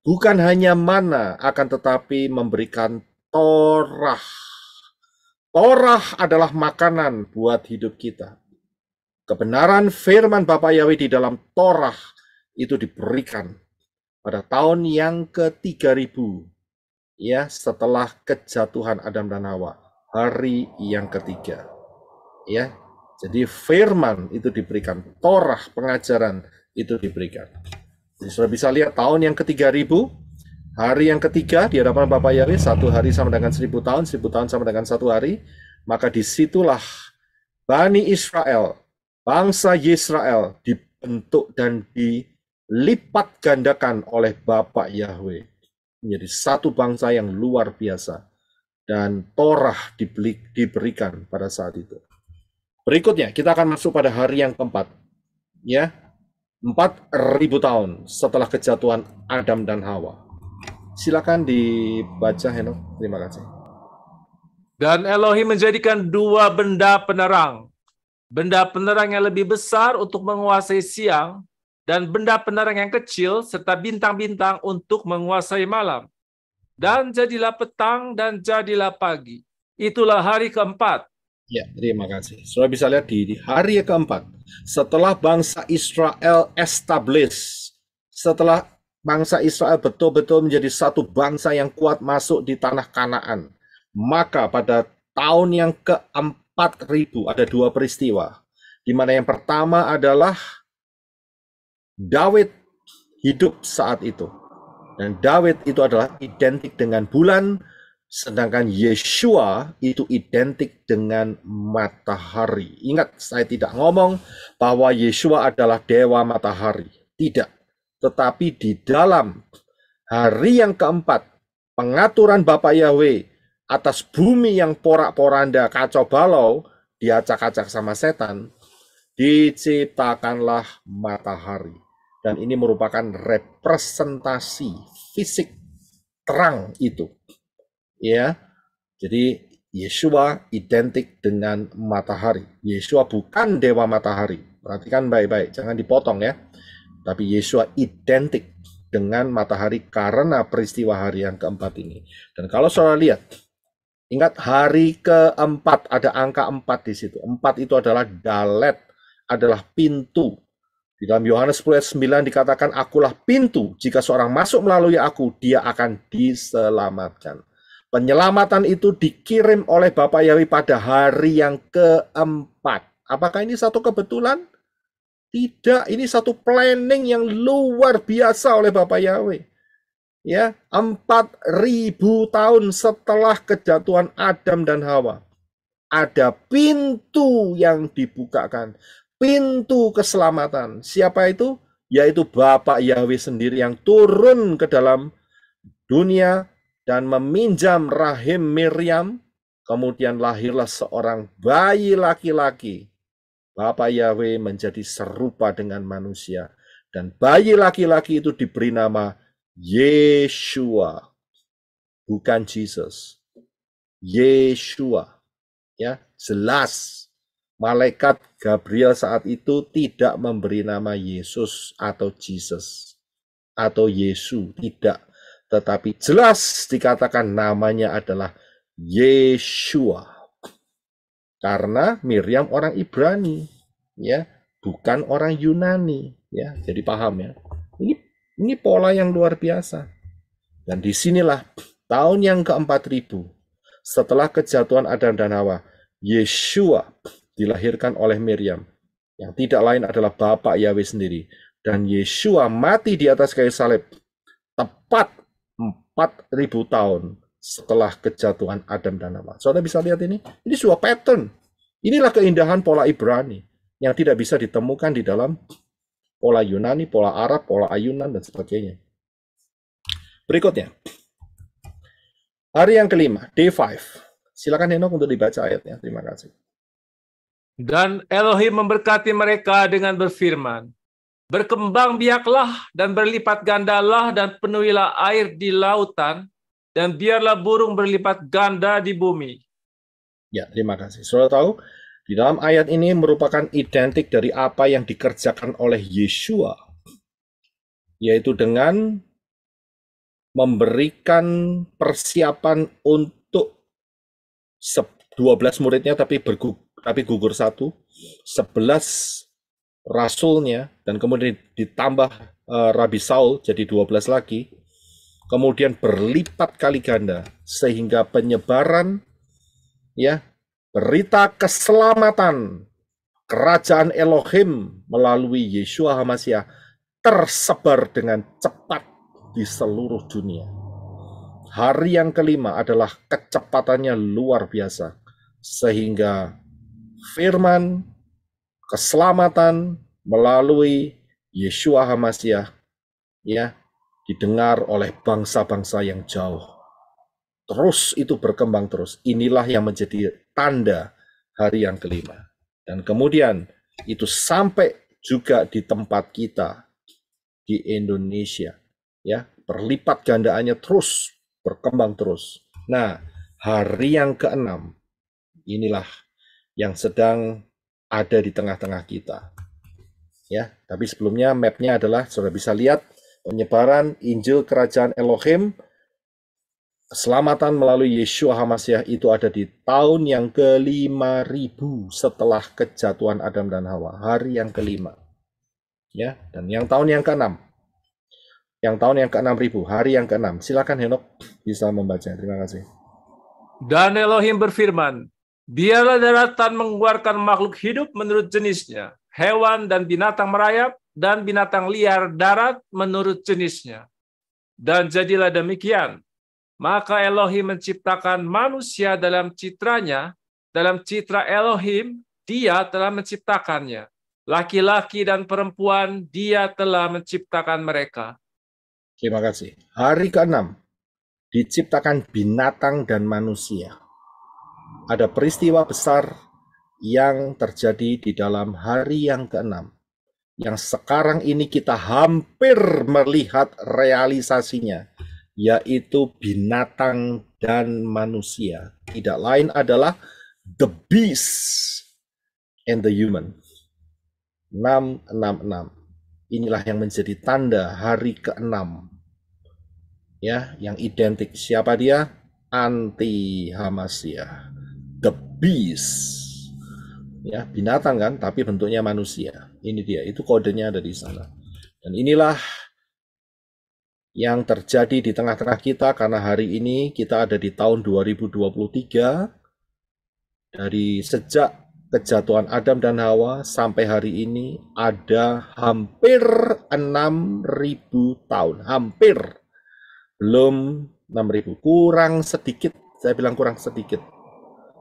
Bukan hanya mana, akan tetapi memberikan Torah. Torah adalah makanan buat hidup kita. Kebenaran firman Bapa Yahweh di dalam Torah itu diberikan pada tahun yang ke-3000. Ya, setelah kejatuhan Adam dan Hawa, hari yang ketiga. Ya, jadi firman itu diberikan, Torah pengajaran itu diberikan. Jadi sudah bisa lihat tahun yang ke-3000, hari yang ketiga di hadapan Bapa Yahweh, 1 hari sama dengan 1000 tahun, 1000 tahun sama dengan 1 hari, maka disitulah Bani Israel, bangsa Yisrael dibentuk dan dilipat gandakan oleh Bapa Yahweh menjadi satu bangsa yang luar biasa, dan Torah diberikan pada saat itu. Berikutnya kita akan masuk pada hari yang keempat, ya, 4000 tahun setelah kejatuhan Adam dan Hawa. Silakan dibaca, Henok. Terima kasih.
Dan Elohim menjadikan 2 benda penerang. Benda penerang yang lebih besar untuk menguasai siang, dan benda penerang yang kecil serta bintang-bintang untuk menguasai malam. Dan jadilah petang dan jadilah pagi. Itulah hari keempat.
Ya, terima kasih. Sudah bisa lihat di hari yang keempat, setelah bangsa Israel establish, setelah bangsa Israel betul-betul menjadi satu bangsa yang kuat masuk di tanah Kanaan, maka pada tahun yang ke-4000 ada 2 peristiwa, di mana yang pertama adalah Daud hidup saat itu. Dan Daud itu adalah identik dengan bulan, sedangkan Yeshua itu identik dengan matahari. Ingat, saya tidak ngomong bahwa Yeshua adalah dewa matahari. Tidak. Tetapi di dalam hari yang keempat, pengaturan Bapa Yahweh atas bumi yang porak-poranda, kacau balau, diacak-acak sama setan, diciptakanlah matahari. Dan ini merupakan representasi fisik terang itu. Ya. Jadi Yeshua identik dengan matahari. Yeshua bukan dewa matahari. Perhatikan baik-baik, jangan dipotong ya. Tapi Yeshua identik dengan matahari karena peristiwa hari yang keempat ini. Dan kalau saudara lihat, ingat hari keempat, ada angka 4 di situ. 4 itu adalah dalet, adalah pintu. Di dalam Yohanes 10 ayat 9 dikatakan, akulah pintu. Jika seorang masuk melalui aku, dia akan diselamatkan. Penyelamatan itu dikirim oleh Bapa Yahweh pada hari yang keempat. Apakah ini satu kebetulan? Tidak, ini satu planning yang luar biasa oleh Bapa Yahweh. Ya, 4.000 tahun setelah kejatuhan Adam dan Hawa, ada pintu yang dibukakan, pintu keselamatan. Siapa itu? Yaitu Bapa Yahweh sendiri yang turun ke dalam dunia dan meminjam rahim Miriam. Kemudian lahirlah seorang bayi laki-laki. Bapa Yahweh menjadi serupa dengan manusia. Dan bayi laki-laki itu diberi nama Yeshua. Bukan Jesus. Yeshua. Ya, jelas. Malaikat Gabriel saat itu tidak memberi nama Yesus atau Jesus atau Yesu, tidak. Tetapi jelas dikatakan namanya adalah Yeshua. Karena Miriam orang Ibrani, ya, bukan orang Yunani, ya. Jadi paham ya. Ini pola yang luar biasa. Dan disinilah tahun yang ke-4000 setelah kejatuhan Adam dan Hawa, Yeshua dilahirkan oleh Miriam, yang tidak lain adalah Bapa Yahweh sendiri. Dan Yeshua mati di atas kayu salib tepat 4.000 tahun setelah kejatuhan Adam dan Hawa. Saudara bisa lihat ini? Ini sebuah pattern. Inilah keindahan pola Ibrani yang tidak bisa ditemukan di dalam pola Yunani, pola Arab, pola ayunan, dan sebagainya. Berikutnya. Hari yang kelima, day 5. Silakan Henok untuk dibaca ayatnya. Terima kasih.
Dan Elohim memberkati mereka dengan berfirman, berkembang biaklah dan berlipat gandalah dan penuhilah air di lautan, dan biarlah burung berlipat ganda di bumi.
Ya, terima kasih. Saudara tahu, di dalam ayat ini merupakan identik dari apa yang dikerjakan oleh Yeshua, yaitu dengan memberikan persiapan untuk 12 muridnya tapi gugur 1, 11 rasulnya, dan kemudian ditambah Rabi Saul jadi 12 lagi, kemudian berlipat kali ganda sehingga penyebaran, ya, berita keselamatan kerajaan Elohim melalui Yeshua HaMashiach tersebar dengan cepat di seluruh dunia. Hari yang kelima adalah kecepatannya luar biasa, sehingga firman keselamatan melalui Yeshua HaMashiach, ya, didengar oleh bangsa-bangsa yang jauh. Terus itu berkembang terus. Inilah yang menjadi tanda hari yang kelima. Dan kemudian itu sampai juga di tempat kita di Indonesia, ya, berlipat gandaannya terus, berkembang terus. Nah, hari yang keenam inilah yang sedang ada di tengah-tengah kita. Ya, tapi sebelumnya mapnya adalah, saudara bisa lihat penyebaran Injil Kerajaan Elohim, keselamatan melalui Yeshua HaMashiach itu ada di tahun yang ke-5000 setelah kejatuhan Adam dan Hawa, hari yang kelima. Ya, dan yang tahun yang ke-6. Yang tahun yang ke-6000, hari yang ke-6. Silakan Henok bisa membaca. Terima kasih.
Dan Elohim berfirman, biarlah daratan mengeluarkan makhluk hidup menurut jenisnya, hewan dan binatang merayap, dan binatang liar darat menurut jenisnya. Dan jadilah demikian. Maka Elohim menciptakan manusia dalam citranya, dalam citra Elohim, dia telah menciptakannya. Laki-laki dan perempuan, dia telah menciptakan mereka.
Terima kasih. Hari ke-6 diciptakan binatang dan manusia. Ada peristiwa besar yang terjadi di dalam hari yang ke-6. Yang sekarang ini kita hampir melihat realisasinya, yaitu binatang dan manusia. Tidak lain adalah the beast and the human. 666. Inilah yang menjadi tanda hari ke-6. Ya, yang identik. Siapa dia? Anti-Hamasya. The beast. Ya, binatang kan, tapi bentuknya manusia. Ini dia, itu kodenya ada di sana. Dan inilah yang terjadi di tengah-tengah kita, karena hari ini kita ada di tahun 2023. Dari sejak kejatuhan Adam dan Hawa sampai hari ini ada hampir 6.000 tahun. Hampir. Belum 6.000. Kurang sedikit, saya bilang kurang sedikit.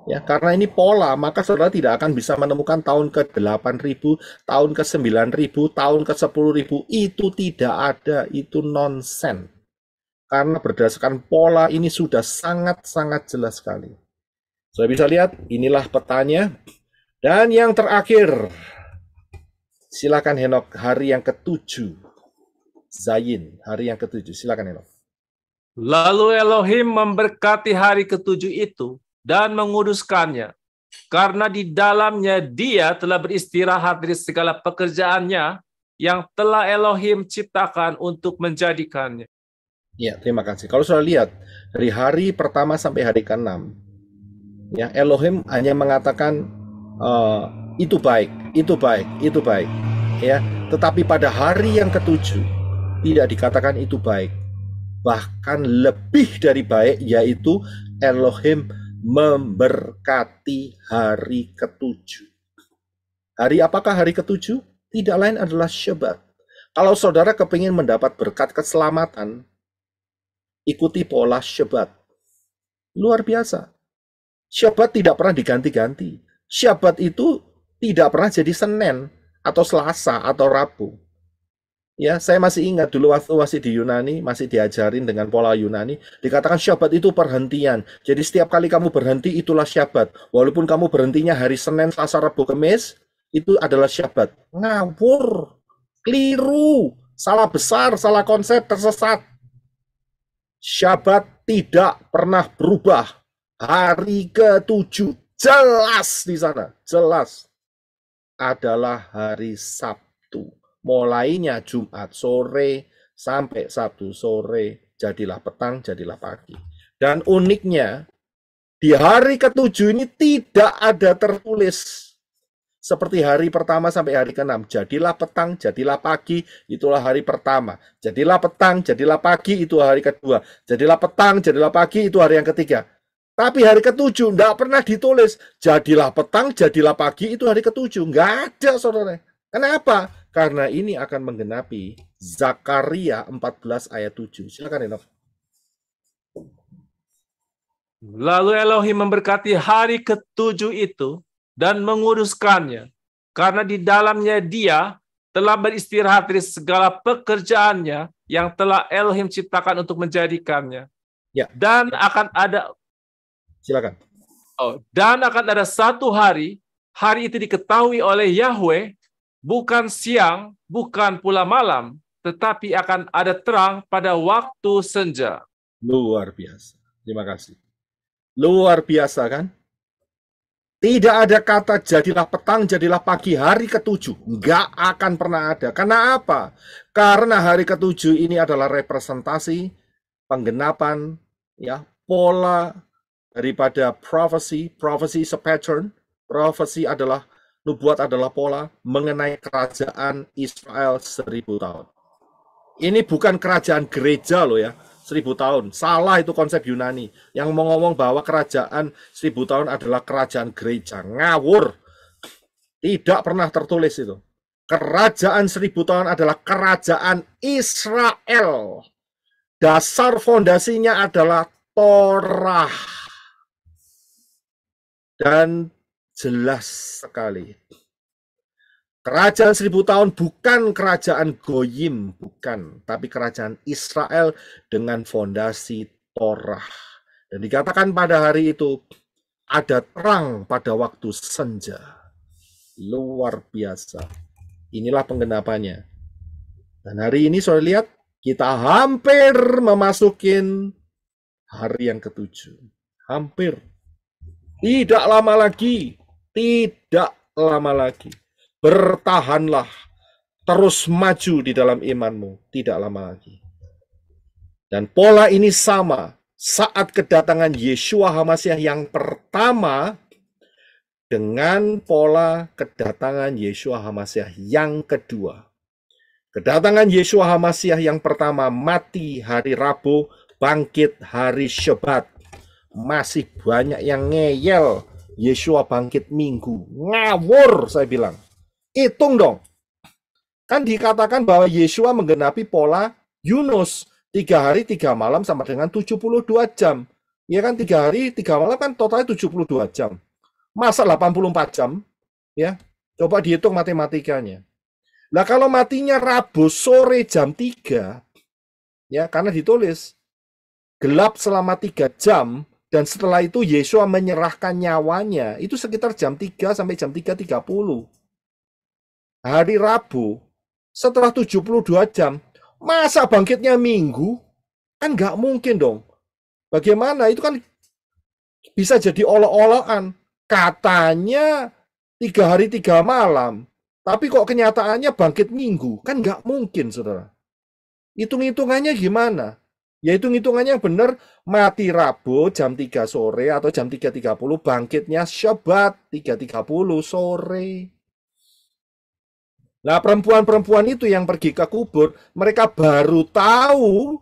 Ya, karena ini pola, maka saudara tidak akan bisa menemukan tahun ke-8.000, tahun ke-9.000, tahun ke-10.000. Itu tidak ada, itu nonsen. Karena berdasarkan pola ini sudah sangat-sangat jelas sekali. Saya bisa lihat, inilah petanya. Dan yang terakhir, silakan Henok, hari yang ke-7. Zayin, hari yang ke-7. Silakan Henok.
Lalu Elohim memberkati hari ke-7 itu dan menguduskannya, karena di dalamnya dia telah beristirahat dari segala pekerjaannya yang telah Elohim ciptakan untuk menjadikannya.
Ya, terima kasih. Kalau sudah lihat, dari hari pertama sampai hari ke-6, ya, Elohim hanya mengatakan, itu baik, itu baik, itu baik. Ya, tetapi pada hari yang ke-7, tidak dikatakan itu baik. Bahkan lebih dari baik, yaitu Elohim memberkati hari ke-7. Hari apakah hari ke-7? Tidak lain adalah Syabat. Kalau saudara kepingin mendapat berkat keselamatan, ikuti pola Syabat. Luar biasa. Syabat tidak pernah diganti-ganti. Syabat itu tidak pernah jadi Senin, atau Selasa, atau Rabu. Ya, saya masih ingat dulu waktu masih di Yunani, masih diajarin dengan pola Yunani, dikatakan Syabat itu perhentian. Jadi setiap kali kamu berhenti, itulah Syabat. Walaupun kamu berhentinya hari Senin, Selasa, Rabu, Kamis, itu adalah Syabat. Ngawur, keliru, salah besar, salah konsep, tersesat. Syabat tidak pernah berubah. Hari ke-7, jelas di sana, jelas adalah hari Sabtu. Mulainya Jumat sore sampai Sabtu sore, jadilah petang, jadilah pagi. Dan uniknya, di hari ke-7 ini tidak ada tertulis seperti hari pertama sampai hari ke-6. Jadilah petang, jadilah pagi, itulah hari pertama. Jadilah petang, jadilah pagi, itu hari kedua. Jadilah petang, jadilah pagi, itu hari yang ketiga. Tapi hari ke-7 tidak pernah ditulis. Jadilah petang, jadilah pagi, itu hari ke-7. Nggak ada, saudara. Kenapa? Karena ini akan menggenapi Zakaria 14 ayat 7. Silakan, Enoch.
Lalu Elohim memberkati hari ke-7 itu dan menguduskannya, karena di dalamnya dia telah beristirahat dari segala pekerjaannya yang telah Elohim ciptakan untuk menjadikannya.
Ya.
Dan akan ada dan akan ada satu hari itu diketahui oleh Yahweh, bukan siang, bukan pula malam, tetapi akan ada terang pada waktu senja.
Luar biasa. Terima kasih. Luar biasa kan? Tidak ada kata jadilah petang, jadilah pagi hari ke-7. Nggak akan pernah ada. Karena apa? Karena hari ke-7 ini adalah representasi penggenapan, ya, pola daripada prophecy. Prophecy is a pattern. Prophecy adalah, nubuat adalah pola mengenai kerajaan Israel 1000 tahun. Ini bukan kerajaan gereja loh ya, 1000 tahun. Salah itu konsep Yunani. Yang mau ngomong bahwa kerajaan 1000 tahun adalah kerajaan gereja. Ngawur. Tidak pernah tertulis itu. Kerajaan 1000 tahun adalah kerajaan Israel. Dasar fondasinya adalah Torah. Dan jelas sekali. Kerajaan 1000 tahun bukan kerajaan Goyim, bukan. Tapi kerajaan Israel dengan fondasi Torah. Dan dikatakan pada hari itu, ada terang pada waktu senja. Luar biasa. Inilah penggenapannya. Dan hari ini saudara lihat, kita hampir memasukin hari yang ke-7. Hampir. Tidak lama lagi. Tidak lama lagi. Bertahanlah. Terus maju di dalam imanmu. Tidak lama lagi. Dan pola ini sama saat kedatangan Yeshua HaMasiah yang pertama dengan pola kedatangan Yeshua HaMasiah yang kedua. Kedatangan Yeshua HaMasiah yang pertama mati hari Rabu, bangkit hari Syabat. Masih banyak yang ngeyel Yeshua bangkit Minggu. Ngawur saya bilang. Hitung dong. Kan dikatakan bahwa Yeshua menggenapi pola Yunus. 3 hari 3 malam sama dengan 72 jam. Ya kan 3 hari 3 malam kan totalnya 72 jam. Masa 84 jam? Ya, coba dihitung matematikanya. Nah kalau matinya Rabu sore jam 3, ya karena ditulis gelap selama 3 jam, dan setelah itu Yeshua menyerahkan nyawanya, itu sekitar jam 3 sampai jam 3.30. Hari Rabu, setelah 72 jam, masa bangkitnya Minggu? Kan nggak mungkin dong. Bagaimana? Itu kan bisa jadi olok-olokan. Katanya 3 hari 3 malam. Tapi kok kenyataannya bangkit Minggu? Kan nggak mungkin, saudara. Hitung-hitungannya gimana? Ya hitung-hitungannya benar, mati Rabu jam 3 sore atau jam 3.30, bangkitnya Syabat 3.30 sore. Nah perempuan-perempuan itu yang pergi ke kubur, mereka baru tahu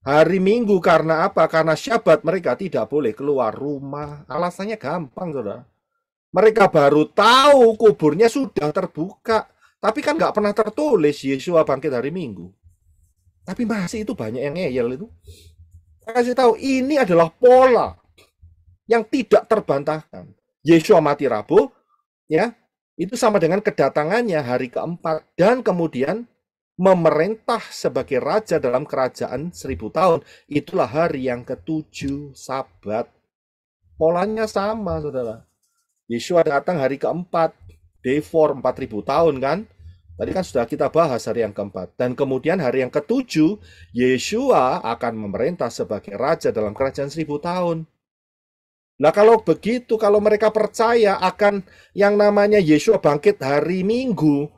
hari Minggu karena apa? Karena Syabat mereka tidak boleh keluar rumah. Alasannya gampang, saudara. Mereka baru tahu kuburnya sudah terbuka. Tapi kan nggak pernah tertulis Yeshua bangkit hari Minggu. Tapi masih itu banyak yang ngeyel itu. Saya kasih tahu, ini adalah pola yang tidak terbantahkan. Yeshua mati Rabu, ya, itu sama dengan kedatangannya hari keempat. Dan kemudian memerintah sebagai raja dalam kerajaan 1000 tahun. Itulah hari yang ke-7, Sabat. Polanya sama, saudara. Yeshua datang hari keempat, day 4, 4000 tahun kan. Tadi kan sudah kita bahas hari yang keempat. Dan kemudian hari yang ke-7, Yeshua akan memerintah sebagai raja dalam kerajaan 1000 tahun. Nah kalau begitu, kalau mereka percaya akan yang namanya Yeshua bangkit hari Minggu,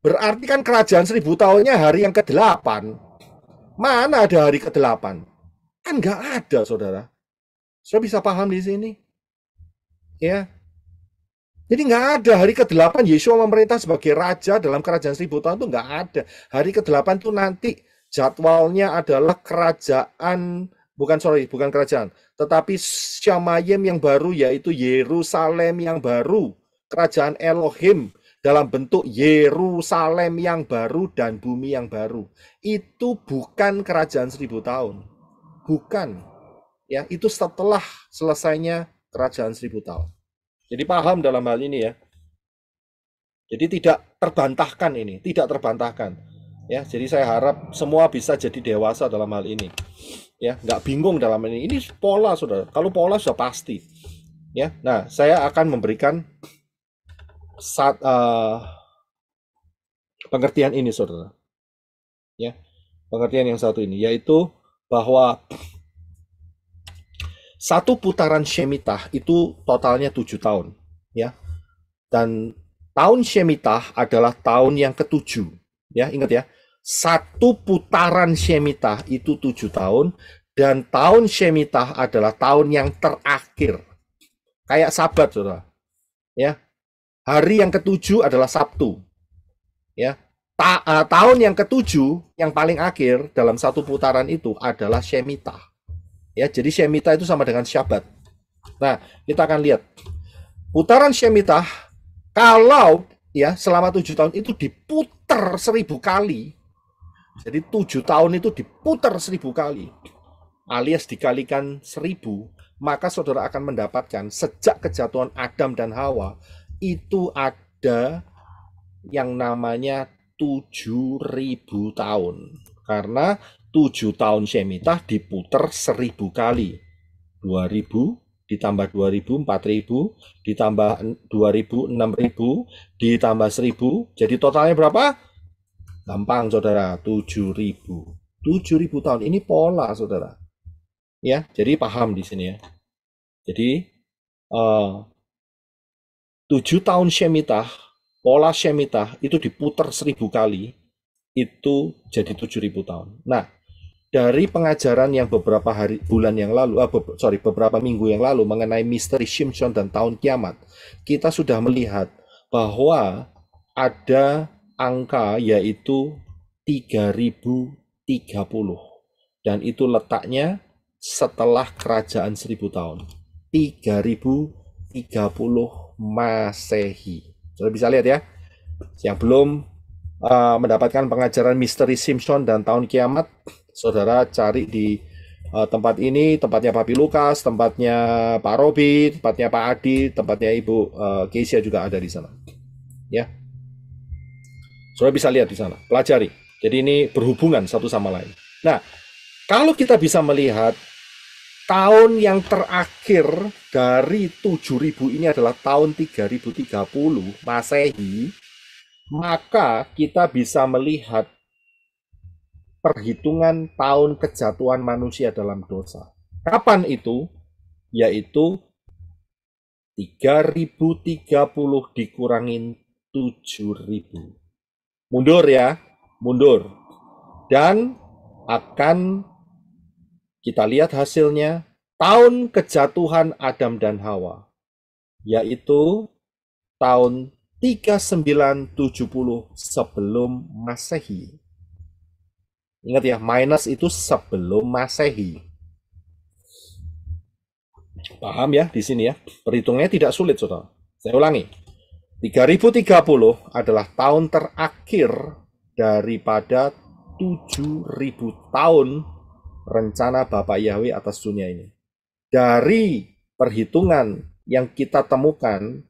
berarti kan kerajaan 1000 tahunnya hari yang ke-8. Mana ada hari ke-8? Kan nggak ada, saudara. Saudara bisa paham di sini? Ya. Jadi nggak ada hari ke-8 Yeshua memerintah sebagai raja dalam kerajaan 1000 tahun itu nggak ada. Hari ke-8 itu nanti jadwalnya adalah kerajaan, bukan kerajaan, tetapi Shamayim yang baru, yaitu Yerusalem yang baru. Kerajaan Elohim dalam bentuk Yerusalem yang baru dan bumi yang baru. Itu bukan kerajaan 1000 tahun. Bukan. Ya, itu setelah selesainya kerajaan 1000 tahun. Jadi paham dalam hal ini ya. Jadi tidak terbantahkan ini, tidak terbantahkan. Ya, jadi saya harap semua bisa jadi dewasa dalam hal ini. Ya, nggak bingung dalam ini. Ini pola, saudara. Kalau pola sudah pasti. Ya, nah saya akan memberikan pengertian ini, saudara. Ya, pengertian yang satu ini, yaitu bahwa satu putaran Shemitah itu totalnya 7 tahun, ya. Dan tahun Shemitah adalah tahun yang ke-7, ya. Ingat ya, satu putaran Shemitah itu 7 tahun, dan tahun Shemitah adalah tahun yang terakhir, kayak Sabat, saudara. Ya, hari yang ke-7 adalah Sabtu, ya. Tahun yang ke-7 yang paling akhir dalam satu putaran itu adalah Shemitah. Ya, jadi Shemitah itu sama dengan Syabat. Nah, kita akan lihat putaran Shemitah. Kalau ya selama 7 tahun itu diputar 1000 kali. Jadi 7 tahun itu diputar 1000 kali, alias dikalikan 1000, maka saudara akan mendapatkan sejak kejatuhan Adam dan Hawa itu ada yang namanya 7.000 tahun. Karena 7 tahun Shemitah diputar 1000 kali. 2000 ditambah 2000, 4000, ditambah 2000, 6000, ditambah 1000, jadi totalnya berapa? Gampang saudara, 7.000. 7.000 tahun, ini pola saudara. Ya, jadi paham di sini ya. Jadi 7 tahun Shemitah, pola Shemitah itu diputar 1000 kali, itu jadi 7.000 tahun. Nah, dari pengajaran yang beberapa beberapa minggu yang lalu mengenai misteri Shimshon dan tahun kiamat, kita sudah melihat bahwa ada angka yaitu 3030, dan itu letaknya setelah kerajaan 1000 tahun, 3030 Masehi. Sudah bisa lihat ya, yang belum mendapatkan pengajaran misteri Shimshon dan tahun kiamat, saudara cari di tempat ini, tempatnya Papi Lukas, tempatnya Pak Robi, tempatnya Pak Adi, tempatnya Ibu Keisha juga ada di sana. Ya, saudara bisa lihat di sana, pelajari. Jadi ini berhubungan satu sama lain. Nah, kalau kita bisa melihat tahun yang terakhir dari 7.000 ini adalah tahun 3030 Masehi, maka kita bisa melihat perhitungan tahun kejatuhan manusia dalam dosa. Kapan itu? Yaitu 3030 dikurangin 7.000. Mundur ya, mundur. Dan akan kita lihat hasilnya tahun kejatuhan Adam dan Hawa, yaitu tahun 3970 sebelum Masehi. Ingat ya, minus itu sebelum Masehi. Paham ya di sini ya? Perhitungannya tidak sulit, saudara. Saya ulangi. 3030 adalah tahun terakhir daripada 7.000 tahun rencana Bapak Yahweh atas dunia ini. Dari perhitungan yang kita temukan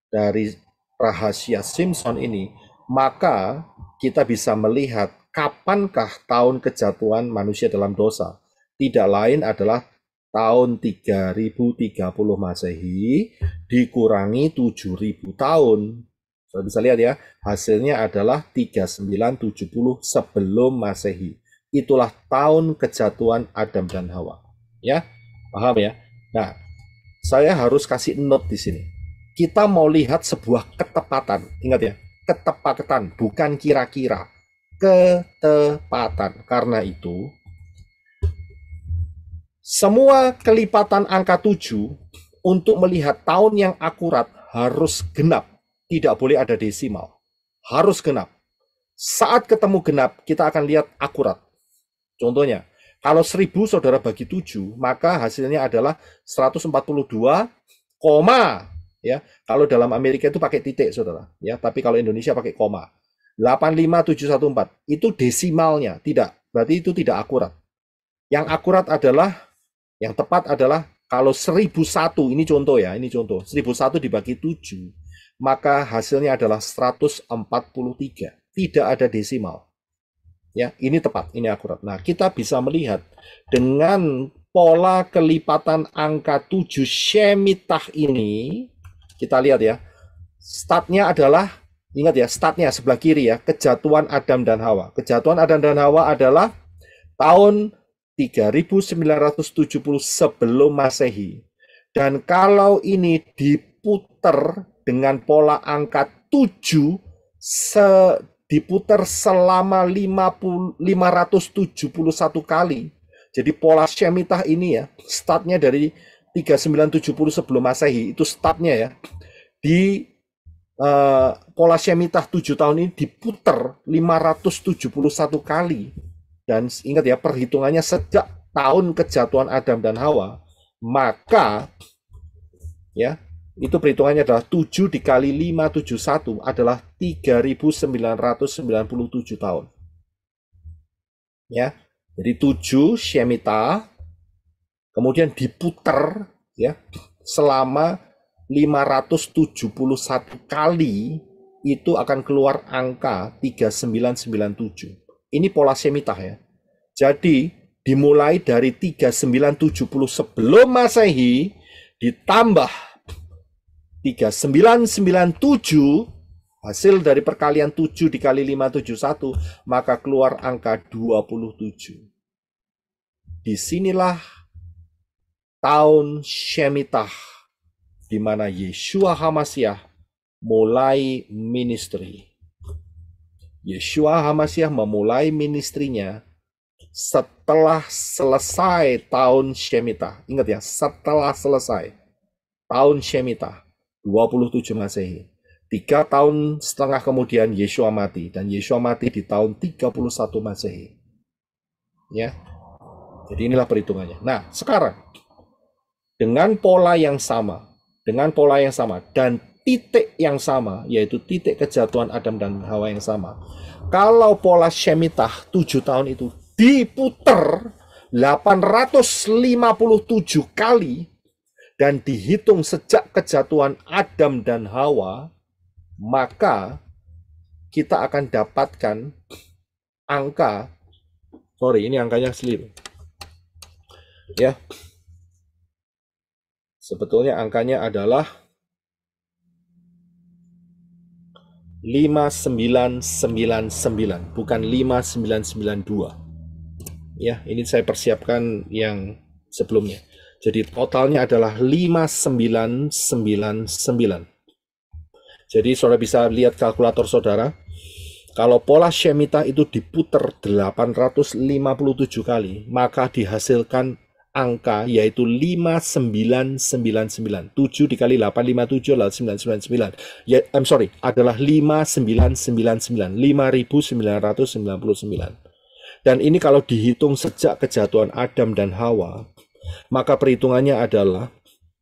dari rahasia Shimshon ini, maka kita bisa melihat kapankah tahun kejatuhan manusia dalam dosa. Tidak lain adalah tahun 3030 Masehi dikurangi 7.000 tahun. Sudah bisa lihat ya, hasilnya adalah 3970 sebelum Masehi. Itulah tahun kejatuhan Adam dan Hawa. Ya, paham ya? Nah, saya harus kasih note di sini. Kita mau lihat sebuah ketepatan. Ingat ya, ketepatan, bukan kira-kira. Ketepatan. Karena itu, semua kelipatan angka 7 untuk melihat tahun yang akurat harus genap. Tidak boleh ada desimal. Harus genap. Saat ketemu genap, kita akan lihat akurat. Contohnya, kalau 1000 saudara bagi 7, maka hasilnya adalah 142, ya. Kalau dalam Amerika itu pakai titik, saudara, ya. Tapi kalau Indonesia pakai koma. 85714 itu desimalnya, tidak. Berarti itu tidak akurat. Yang akurat adalah, yang tepat adalah kalau 1001, ini contoh ya, ini contoh. 1001 dibagi 7, maka hasilnya adalah 143. Tidak ada desimal. Ya, ini tepat, ini akurat. Nah, kita bisa melihat dengan pola kelipatan angka 7 Shemitah ini, kita lihat ya, startnya adalah, ingat ya, startnya sebelah kiri ya, kejatuhan Adam dan Hawa. Kejatuhan Adam dan Hawa adalah tahun 3970 sebelum Masehi. Dan kalau ini diputar dengan pola angka 7, diputar selama 571 kali. Jadi pola Shemitah ini ya, startnya dari 3970 sebelum Masehi, itu startnya ya. Di pola Shemitah 7 tahun ini diputar 571 kali. Dan ingat ya, perhitungannya sejak tahun kejatuhan Adam dan Hawa. Maka ya, Itu perhitungannya adalah 7 dikali 571 adalah 3.997 tahun. Ya. Jadi 7 Shemitah, kemudian diputer ya selama 571 kali, itu akan keluar angka 3997. Ini pola Shemitah ya. Jadi dimulai dari 3970 sebelum Masehi ditambah 3997, hasil dari perkalian 7 dikali 571, maka keluar angka 27. Disinilah tahun Shemitah, di mana Yeshua HaMashiach mulai ministry. Yeshua HaMashiach memulai ministrinya setelah selesai tahun Shemitah. Ingat ya, setelah selesai tahun Shemitah 27 Masehi. 3 tahun setengah kemudian Yeshua mati, dan Yeshua mati di tahun 31 Masehi. Ya. Jadi inilah perhitungannya. Nah, sekarang dengan pola yang sama dan titik yang sama, yaitu titik kejatuhan Adam dan Hawa yang sama. Kalau pola Shemitah 7 tahun itu diputer 857 kali dan dihitung sejak kejatuhan Adam dan Hawa, maka kita akan dapatkan angka, ini angkanya seliru. Ya. Sebetulnya angkanya adalah 5999, bukan 5992. Ya, ini saya persiapkan yang sebelumnya. Jadi totalnya adalah 5999. Jadi saudara bisa lihat kalkulator saudara. Kalau pola Shemitah itu diputer 857 kali, maka dihasilkan angka yaitu 5999. 7 dikali 857 adalah 999. Ya, adalah 5999, 5999. Dan ini kalau dihitung sejak kejatuhan Adam dan Hawa, maka perhitungannya adalah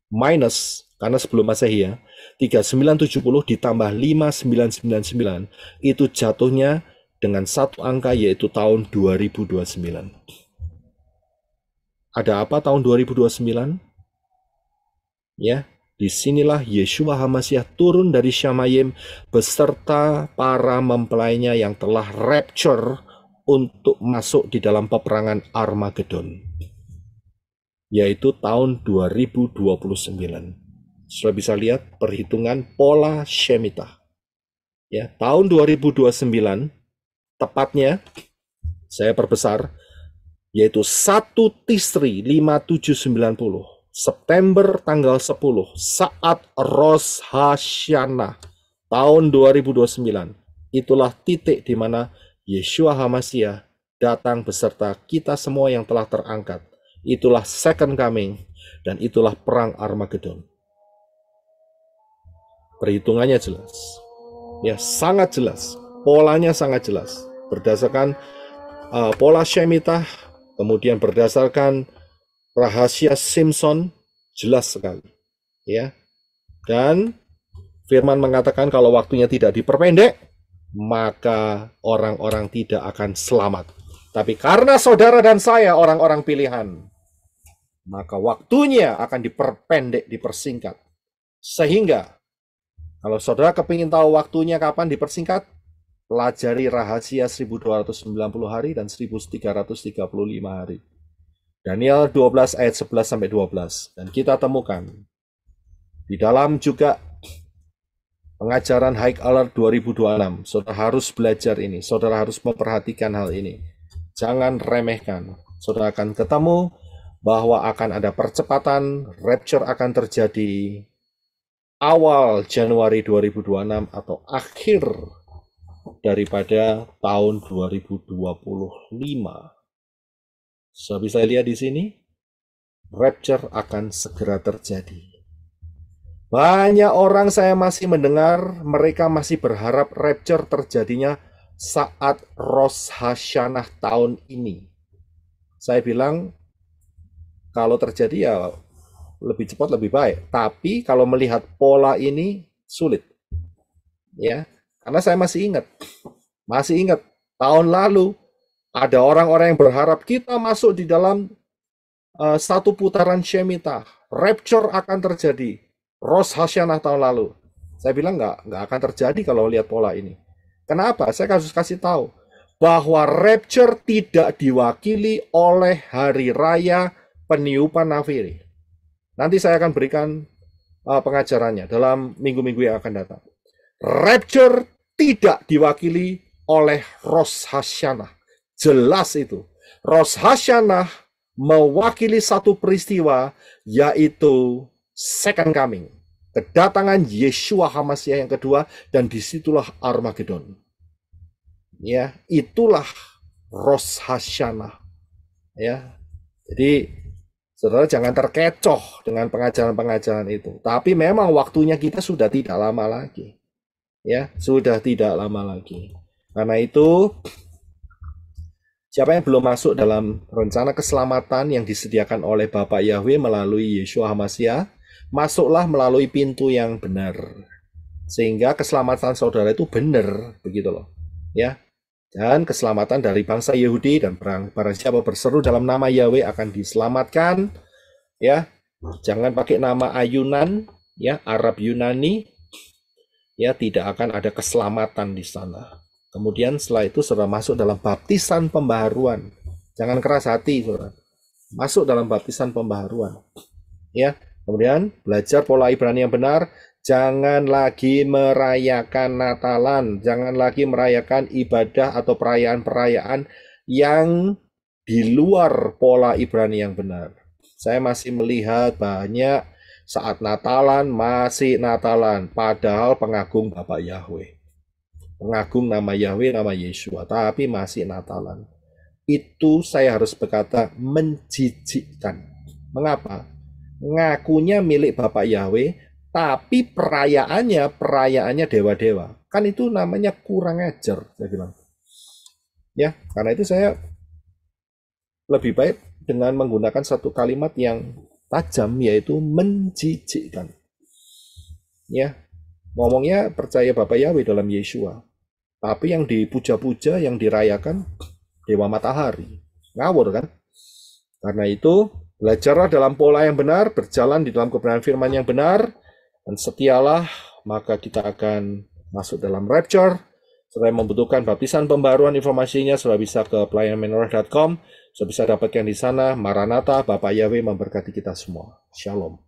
minus, karena sebelum Masehi ya, 3970 ditambah 5999, itu jatuhnya dengan satu angka yaitu tahun 2029. Ada apa tahun 2029? Ya, disinilah Yeshua HaMashiach turun dari Shamayim beserta para mempelainya yang telah rapture untuk masuk di dalam peperangan Armageddon, yaitu tahun 2029. Sudah bisa lihat perhitungan pola Shemitah. Ya, tahun 2029 tepatnya saya perbesar, yaitu 1 Tisri 5790, September tanggal 10, saat Rosh Hashanah tahun 2029. Itulah titik di mana Yeshua HaMashiach datang beserta kita semua yang telah terangkat. Itulah second coming, dan itulah perang Armageddon. Perhitungannya jelas. Ya, sangat jelas. Polanya sangat jelas. Berdasarkan pola Shemitah, kemudian berdasarkan rahasia Simpson, jelas sekali. Ya. Dan firman mengatakan kalau waktunya tidak diperpendek, maka orang-orang tidak akan selamat. Tapi karena saudara dan saya orang-orang pilihan, maka waktunya akan diperpendek, dipersingkat. Sehingga kalau saudara kepingin tahu waktunya kapan dipersingkat, pelajari rahasia 1290 hari dan 1335 hari. Daniel 12 ayat 11 sampai 12. Dan kita temukan di dalam juga pengajaran High Alert 2026. Saudara harus belajar ini. Saudara harus memperhatikan hal ini. Jangan remehkan. Saudara akan ketemu bahwa akan ada percepatan, rapture akan terjadi awal Januari 2026 atau akhir daripada tahun 2025. So, bisa lihat di sini, rapture akan segera terjadi. Banyak orang saya masih mendengar, mereka masih berharap rapture terjadinya saat Rosh Hashanah tahun ini. Saya bilang, kalau terjadi ya lebih cepat lebih baik. Tapi kalau melihat pola ini sulit. Ya, karena saya masih ingat tahun lalu ada orang-orang yang berharap kita masuk di dalam satu putaran Shemitah, rapture akan terjadi. Rosh Hashanah tahun lalu. Saya bilang nggak akan terjadi kalau lihat pola ini. Kenapa? Saya harus kasih tahu bahwa rapture tidak diwakili oleh hari raya peniupan nafiri. Nanti saya akan berikan pengajarannya dalam minggu-minggu yang akan datang. Rapture tidak diwakili oleh Rosh Hashanah. Jelas itu. Rosh Hashanah mewakili satu peristiwa, yaitu second coming. Kedatangan Yeshua HaMashiach yang kedua, dan disitulah Armageddon. Ya, itulah Rosh Hashanah. Ya, jadi saudara jangan terkecoh dengan pengajaran-pengajaran itu. Tapi memang waktunya kita sudah tidak lama lagi. Ya, sudah tidak lama lagi. Karena itu, siapa yang belum masuk dalam rencana keselamatan yang disediakan oleh Bapak Yahweh melalui Yeshua HaMashiach, masuklah melalui pintu yang benar. Sehingga keselamatan saudara itu benar, begitu loh. Ya. Dan keselamatan dari bangsa Yahudi dan barang siapa berseru dalam nama Yahweh akan diselamatkan. Ya. Jangan pakai nama ayunan, ya, Arab Yunani. Ya, tidak akan ada keselamatan di sana. Kemudian setelah itu saudara masuk dalam baptisan pembaharuan. Jangan keras hati, saudara. Masuk dalam baptisan pembaharuan. Ya, kemudian belajar pola Ibrani yang benar. Jangan lagi merayakan Natalan, jangan lagi merayakan ibadah atau perayaan-perayaan yang di luar pola Ibrani yang benar. Saya masih melihat banyak saat Natalan masih Natalan, padahal pengagung Bapak Yahweh. Pengagung nama Yahweh, nama Yeshua, tapi masih Natalan. Itu saya harus berkata menjijikkan. Mengapa? Ngakunya milik Bapak Yahweh, tapi perayaannya dewa-dewa. Kan itu namanya kurang ajar, saya bilang. Ya, karena itu saya lebih baik dengan menggunakan satu kalimat yang tajam, yaitu menjijikkan. Ya, ngomongnya percaya Bapak Yahweh dalam Yeshua. Tapi yang dipuja-puja, yang dirayakan dewa matahari. Ngawur kan? Karena itu, belajarlah dalam pola yang benar, berjalan di dalam kebenaran firman yang benar, dan setialah, maka kita akan masuk dalam rapture. Saudara yang membutuhkan baptisan pembaruan, informasinya sudah bisa ke pelayanmenorah.com. Sudah bisa dapatkan di sana. Maranatha, Bapak Yahweh memberkati kita semua. Shalom.